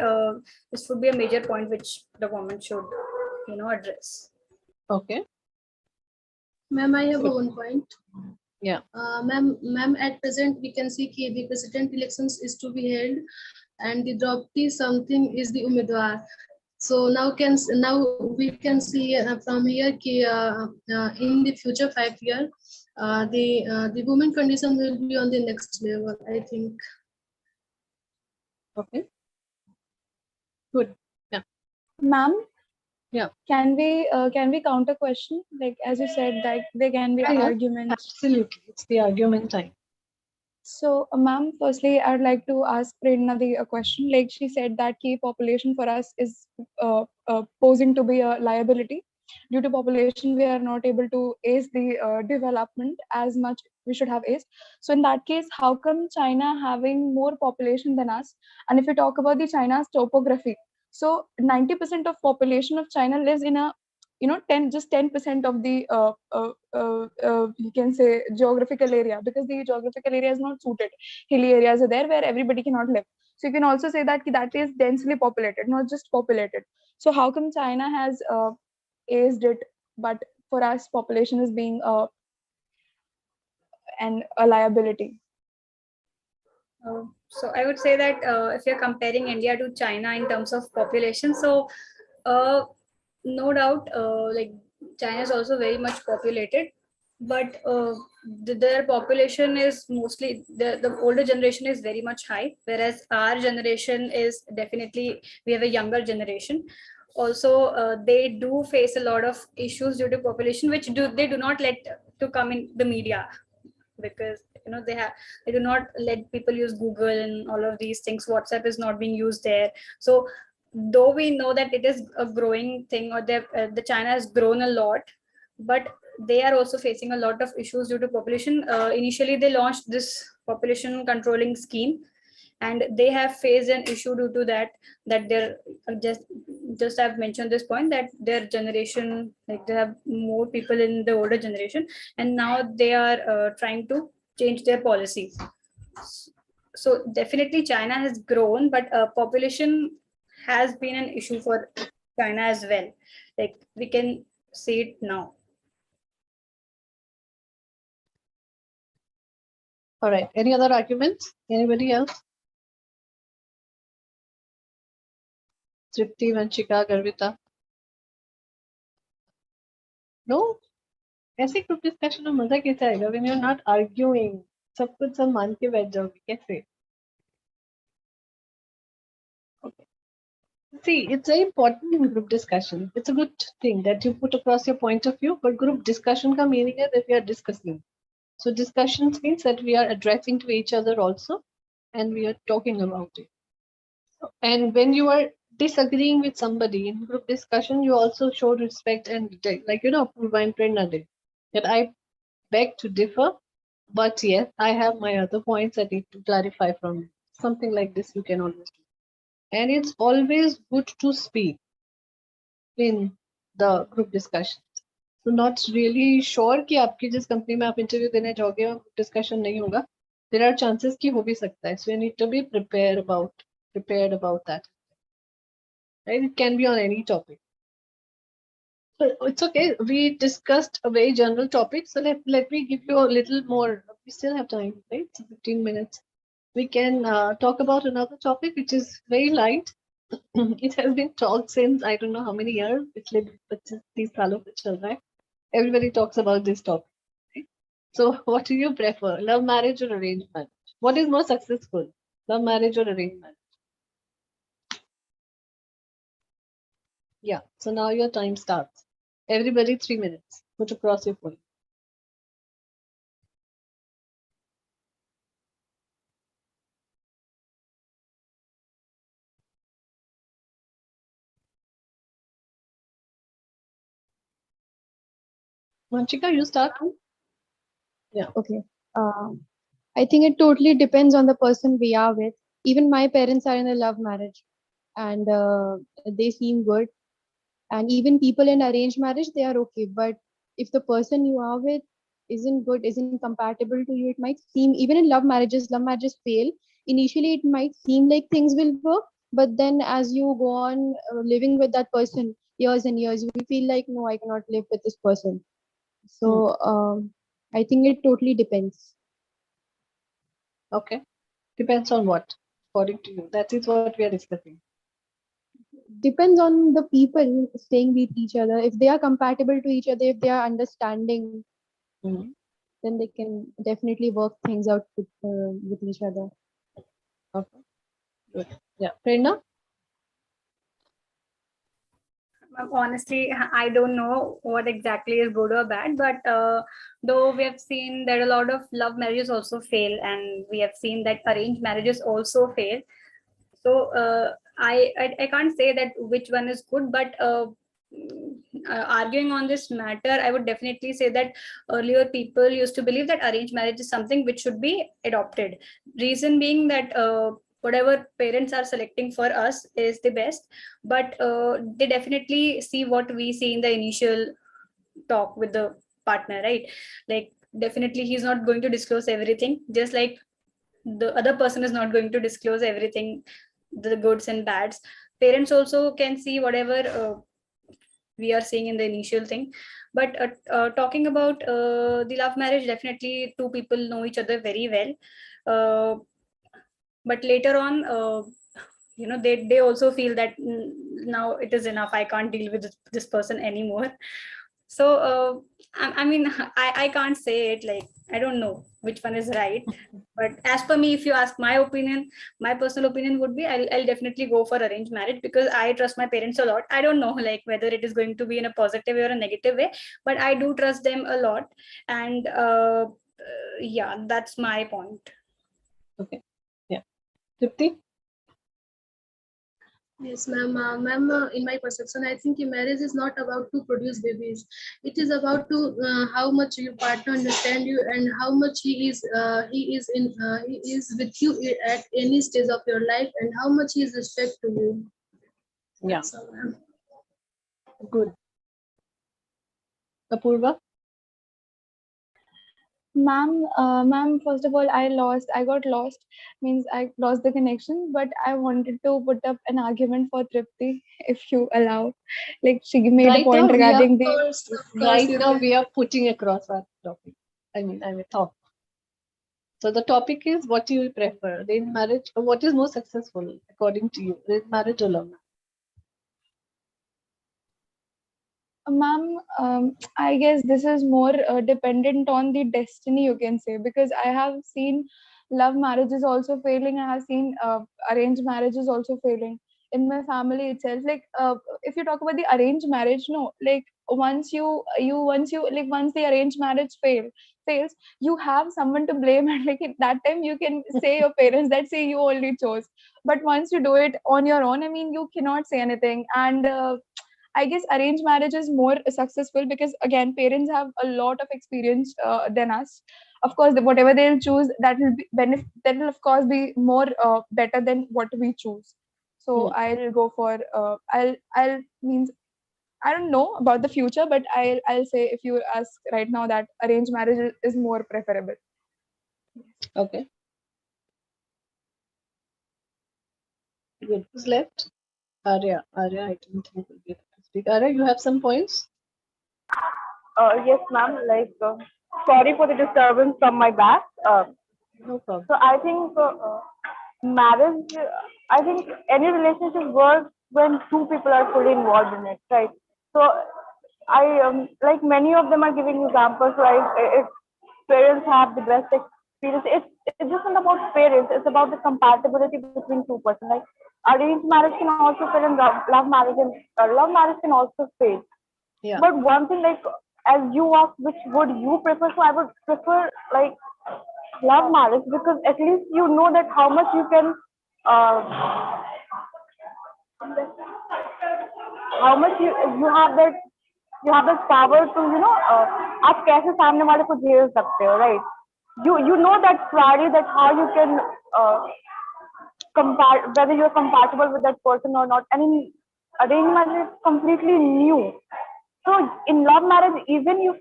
this would be a major point which the government should address. Okay. Ma'am, I have one point. Yeah. Ma'am, at present we can see that the president elections is to be held, and the draupadi something is the umidwar. So now we can see from here in the future 5 year, the women condition will be on the next level, I think. Okay. Good. Yeah. Ma'am, Yeah. can we counter question? Like as you said, that there can be Yeah. arguments. Absolutely. It's the argument time. So, ma'am, firstly, I'd like to ask Prerna a question. Like she said that key population for us is posing to be a liability. Due to population, we are not able to ace the development as much we should have aced. So, in that case, how come China having more population than us? And if we talk about the China's topography, so 90% of population of China lives in a 10% of the you can say geographical area, because the geographical area is not suited. Hilly areas are there where everybody cannot live. So you can also say that that is densely populated, not just populated. So how come China has aced it, but for us population is being a liability? So I would say that if you're comparing India to China in terms of population, so uh, no doubt, like China is also very much populated, but their population is mostly the older generation is very much high, whereas our generation is definitely, we have a younger generation. Also, they do face a lot of issues due to population, which they do not let to come in the media, because they do not let people use Google and all of these things. WhatsApp is not being used there. So though we know that it is a growing thing, or the China has grown a lot, but they are also facing a lot of issues due to population. Initially they launched this population controlling scheme, and they have faced an issue due to that they're just I've mentioned this point, that their generation, like they have more people in the older generation, and now they are trying to change their policies. So definitely China has grown, but population has been an issue for China as well, like we can see it now. All right. Any other arguments? Anybody else? Tripti, Vanchika, Garvita? No? ऐसे group discussion में मजा कैसे आएगा when you're not arguing? सब कुछ सब मान के बैठ जाओगे कैसे? Okay. See, it's very important in group discussion. It's a good thing that you put across your point of view, but group discussion ka meaning है that we are discussing. So discussions means that we are addressing to each other also, and we are talking about it. And when you are disagreeing with somebody in group discussion, you also show respect and like Purva and Prerna did. That I beg to differ, but yes, I have my other points I need to clarify from you. Something like this you can always do. And it's always good to speak in the group discussion. So not really sure कि आपकी जिस company में आप interview देने जाओगे वहाँ discussion नहीं होगा. There are chances कि हो भी सकता है. So you need to be prepared about that. Right? It can be on any topic. So it's okay. We discussed a very general topic. So let me give you a little more. We still have time, right? 15 minutes. We can talk about another topic which is very light. It has been talked since I don't know how many years. पिछले 25-30 सालों से चल रहा है. Everybody talks about this topic. Right? So, what do you prefer, love marriage or arranged marriage? What is more successful, love marriage or arranged marriage? Yeah. So now your time starts. Everybody, 3 minutes. Put across your phone. Manchika, you start. Yeah. Okay. I think it totally depends on the person we are with. Even my parents are in a love marriage, and they seem good. And even people in arranged marriage, they are okay. But if the person you are with isn't good, isn't compatible to you, it might seem, even in love marriages fail. Initially, it might seem like things will work, but then as you go on living with that person years and years, you feel like, no, I cannot live with this person. Hmm. So I think it totally depends. Okay. Depends on what, according to you. That is what we are discussing. Depends on the people staying with each other. If they are compatible to each other, if they are understanding, Hmm. then they can definitely work things out with each other. Okay. Good. Yeah. Prerna? Honestly, I don't know what exactly is good or bad, but though we have seen that a lot of love marriages also fail, and we have seen that arranged marriages also fail. So I can't say that which one is good, but arguing on this matter, I would definitely say that earlier people used to believe that arranged marriage is something which should be adopted. Reason being that whatever parents are selecting for us is the best, but they definitely see what we see in the initial talk with the partner, right? Like definitely he's not going to disclose everything, just like the other person is not going to disclose everything, the goods and bads. Parents also can see whatever we are seeing in the initial thing. But talking about the love marriage, definitely two people know each other very well, uh, but later on they also feel that now it is enough, I can't deal with this person anymore. So I mean I can't say it, like I don't know which one is right. But as per me, if you ask my opinion, my personal opinion would be I'll definitely go for arranged marriage, because I trust my parents a lot. I don't know like whether it is going to be in a positive way or a negative way, but I do trust them a lot. And yeah, that's my point. Okay. Yeah. Tripti? Yes, ma'am. Ma'am, in my perception, I think a marriage is not about to produce babies. It is about to how much your partner understand you and how much he is with you at any stage of your life and how much he is respect to you. Yeah. That's all, ma'am. Good. Apurva? Ma'am, first of all, I got lost, means I lost the connection, but I wanted to put up an argument for Tripti, if you allow. Like, she made a Right now point we are regarding the, Of course, right you now can. we are putting across our topic. I mean thought. So the topic is, what do you prefer, arranged marriage, or what is more successful according to you, arranged marriage or love marriage? ma'am, I guess this is more dependent on the destiny, you can say, because I have seen love marriages also failing. I have seen arranged marriages also failing in my family itself. Like, if you talk about the arranged marriage, no, like once the arranged marriage fails, you have someone to blame, and like at that time you can say your parents that say you only chose. But once you do it on your own, I mean, you cannot say anything. And I guess arranged marriage is more successful because again, parents have a lot of experience than us. Of course, whatever they'll choose, that will be that will of course be more better than what we choose. So Hmm. I'll go for I'll means I don't know about the future, but I'll say, if you ask right now, that arranged marriage is more preferable. Okay. Good. Who's left? Arya. Arya, I don't think will be able to speak. Arya, you have some points? Yes, ma'am. Like, sorry for the disturbance from my back. No problem. So I think marriage, I think any relationship works when two people are fully involved in it, right? So I like many of them are giving examples like parents have the best experience. It's just not about parents. It's about the compatibility between two persons. Like arranged marriage can also fail, and love marriage and love marriage can also fail. Yeah. But one thing, like as you asked, which would you prefer? So I would prefer like love marriage because at least you know that how much you can, uh, how much you have that power to आप कैसे सामने वाले को झेल सकते हो, right? You know that clarity that how you can whether you're compatible with that person or not. I mean, arranged marriage is completely new. So in love marriage, even you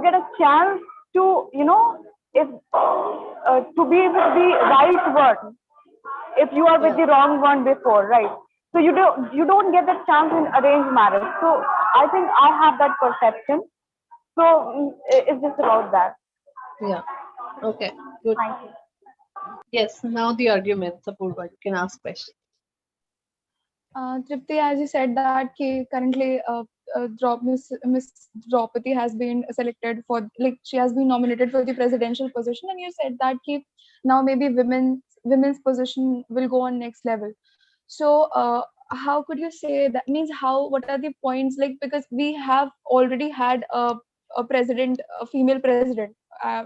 get a chance to if to be with the right one if you are with the wrong one before, right? So you don't get that chance in arranged marriage. So I think I have that perception. So it's just about that. Yeah. Okay. Good. Thank you. Yes. Now the argument, Apurva. You can ask questions. Tripti, as you said that currently Miss Draupadi has been selected for, like, she has been nominated for the presidential position, and you said that now maybe women's position will go on next level. So how could you say that? Means how? What are the points? Like, because we have already had a president, a female president,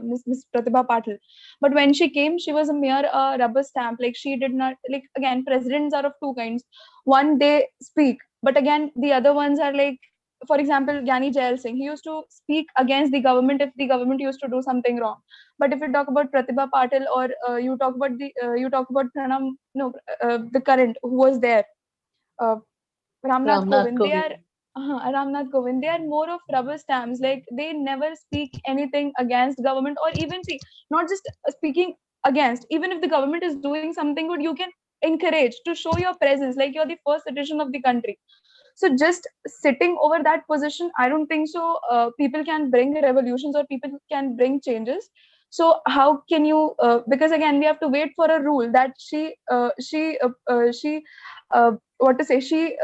Miss Pratibha Patil, but when she came, she was a mere rubber stamp. Like, she did not, like, again, presidents are of two kinds. One, they speak, but again the other ones are like, for example, Gyani Jail Singh, he used to speak against the government if the government used to do something wrong. But if you talk about Pratibha Patil, or you talk about Pranam, no, the current who was there, uh, Ramnath Ramnath Kovind, they are Kovind. Ramnath Kovind, they are more of rubber stamps. Like, they never speak anything against government, or even see, not just speaking against. Even if the government is doing something good, you can encourage to show your presence, like you're the first citizen of the country. So just sitting over that position, I don't think so. People can bring revolutions, or people can bring changes. So how can you? Because again, we have to wait for a rule that she what to say, she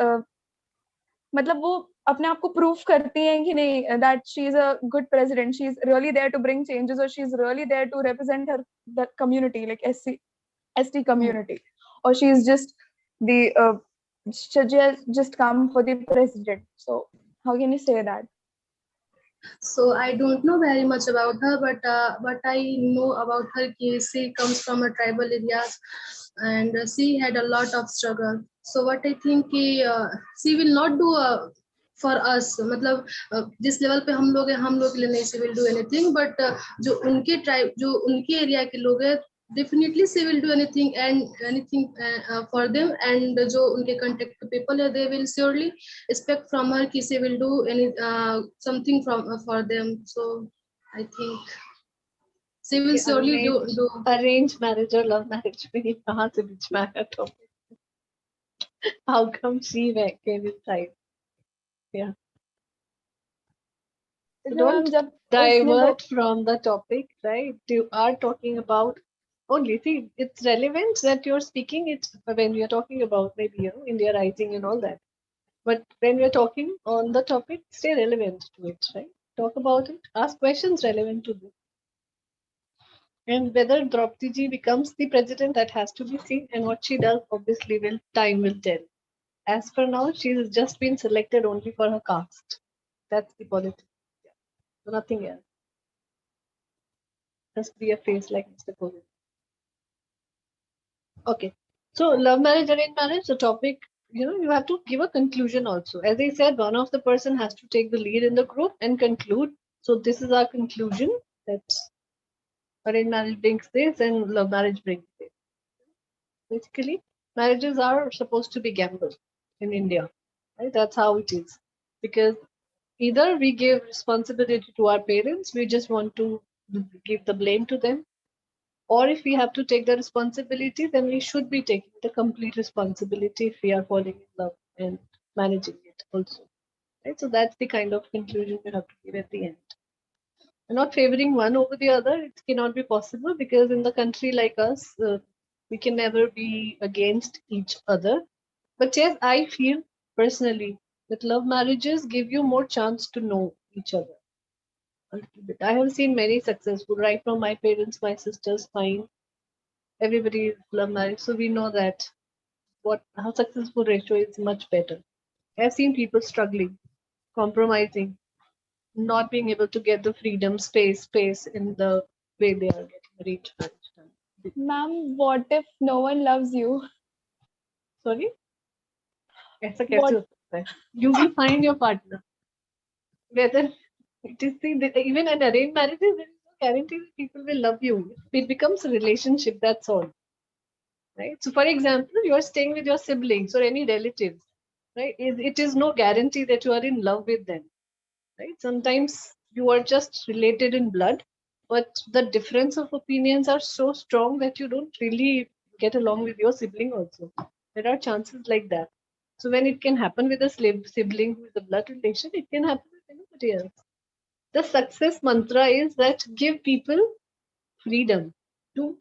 मतलब वो अपने आप को proof करती हैं कि नहीं, that she is a good president, she is really there to bring changes, or she is really there to represent her the community, like ST community, or she is just the she just come for the president. So how can you say that? So I don't know very much about her, but I know about her that she comes from a tribal areas, and she had a lot of struggle. So what I think she will not do for us, मतलब जिस level पे हम लोग हैं, हम लोग के लिए नहीं she will do anything, but जो उनके ट्राइब, जो उनके एरिया के लोग हैं, definitely she will do anything and anything for them, and जो उनके contact people है, they will surely expect from her कि she will do any something from for them. So I think she will surely do. Arranged marriage or love marriage में ये कहाँ से बीच में आया topic? How come she came inside? Yeah. So don't divert from the topic, right? You are talking about only. See, it's relevant that you're speaking it when you're talking about maybe India Rising and all that. But when we're talking on the topic, stay relevant to it, right? Talk about it. Ask questions relevant to this. And whether Draupadi ji becomes the president, that has to be seen. And what she does, obviously, time will tell. As for now, she has just been selected only for her caste. That's the politics. Yeah. Nothing else. Just be a face like Mr. Kovind. Okay. So love marriage, arranged marriage, the topic, you have to give a conclusion also. As I said, one of the person has to take the lead in the group and conclude. So this is our conclusion, that arranged marriage brings this and love marriage brings this. Basically, marriages are supposed to be gamble in India. Right? That's how it is. Because either we give responsibility to our parents, we just want to give the blame to them, or if we have to take the responsibility, then we should be taking the complete responsibility if we are falling in love and managing it also. Right? So that's the kind of conclusion you have to give at the end. And not favoring one over the other, it cannot be possible, because in the country like us, we can never be against each other. But yes, I feel personally that love marriages give you more chance to know each other. a little bit. I have seen many successful, right from my parents, my sisters, fine. Everybody is love marriage, so we know that how successful ratio is much better. I've seen people struggling, compromising, not being able to get the freedom, space in the way they are getting arranged marriage. Ma'am, what if no one loves you? Sorry? ऐसा कैसे What? हो सकता है? You will find your partner. Whether it is even an arranged marriage, there is no guarantee that people will love you. It becomes a relationship, that's all. Right? So, for example, you are staying with your siblings or any relatives, right? It is no guarantee that you are in love with them, right? Sometimes you are just related in blood, but the difference of opinions are so strong that you don't really get along with your sibling also. There are chances like that. So when it can happen with a sibling with a blood relation, it can happen with anybody else. The success mantra is that give people freedom to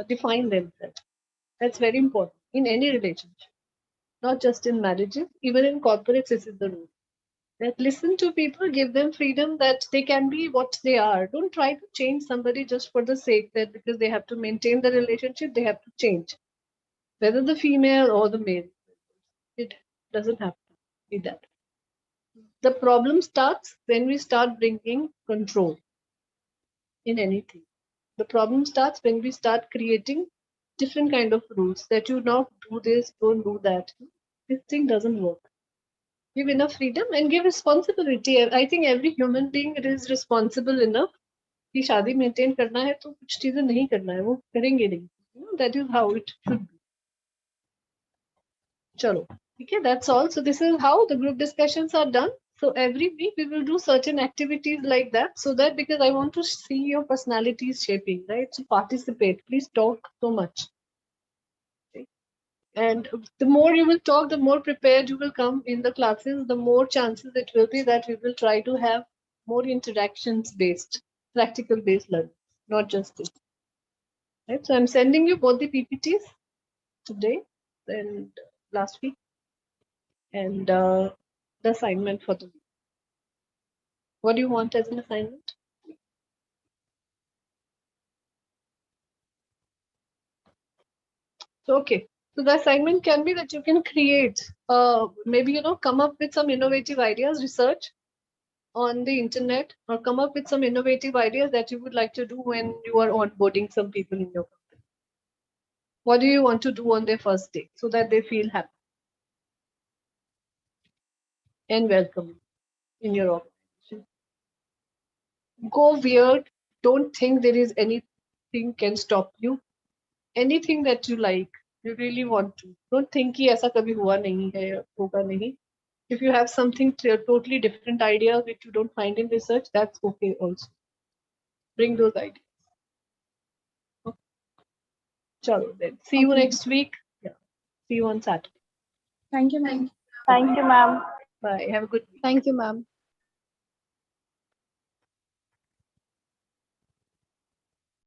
define themselves. That's very important in any relationship, not just in marriages, even in corporates, this is the rule. That listen to people, give them freedom that they can be what they are. Don't try to change somebody just for the sake that because they have to maintain the relationship, they have to change. Whether the female or the male, it doesn't have to be that. The problem starts when we start bringing control in anything. The problem starts when we start creating different kind of rules that you now do this, don't do that. This thing doesn't work. Give enough freedom and give responsibility. I think every human being is responsible enough कि शादी maintain करना है तो कुछ चीजें नहीं करना है वो करेंगे नहीं. That is how it should be. चलो ठीक है, that's all. So this is how the group discussions are done. So every week we will do certain activities like that, so that because I want to see your personalities shaping, right? So participate, please talk so much. Okay? And the more you will talk, the more prepared you will come in the classes, the more chances it will be that we will try to have more interactions based, practical based learning, not just this. Right? So I'm sending you both the PPTs today and last week, and the assignment for the week. What do you want as an assignment? So, okay. So the assignment can be that you can create, maybe, come up with some innovative ideas, research on the internet, or come up with some innovative ideas that you would like to do when you are onboarding some people in your company. What do you want to do on their first day so that they feel happy and welcome in your organization? Go weird. Don't think there is anything can stop you. Anything that you like, you really want to. Don't think कि ऐसा कभी हुआ नहीं है या होगा नहीं. If you have something totally different ideas which you don't find in research, that's okay also. Bring those ideas. Okay. Chalo then. See you next week. Yeah. See you on Saturday. Thank you, ma'am. Thank you, ma'am. Bye. Have a good week. Thank you, ma'am.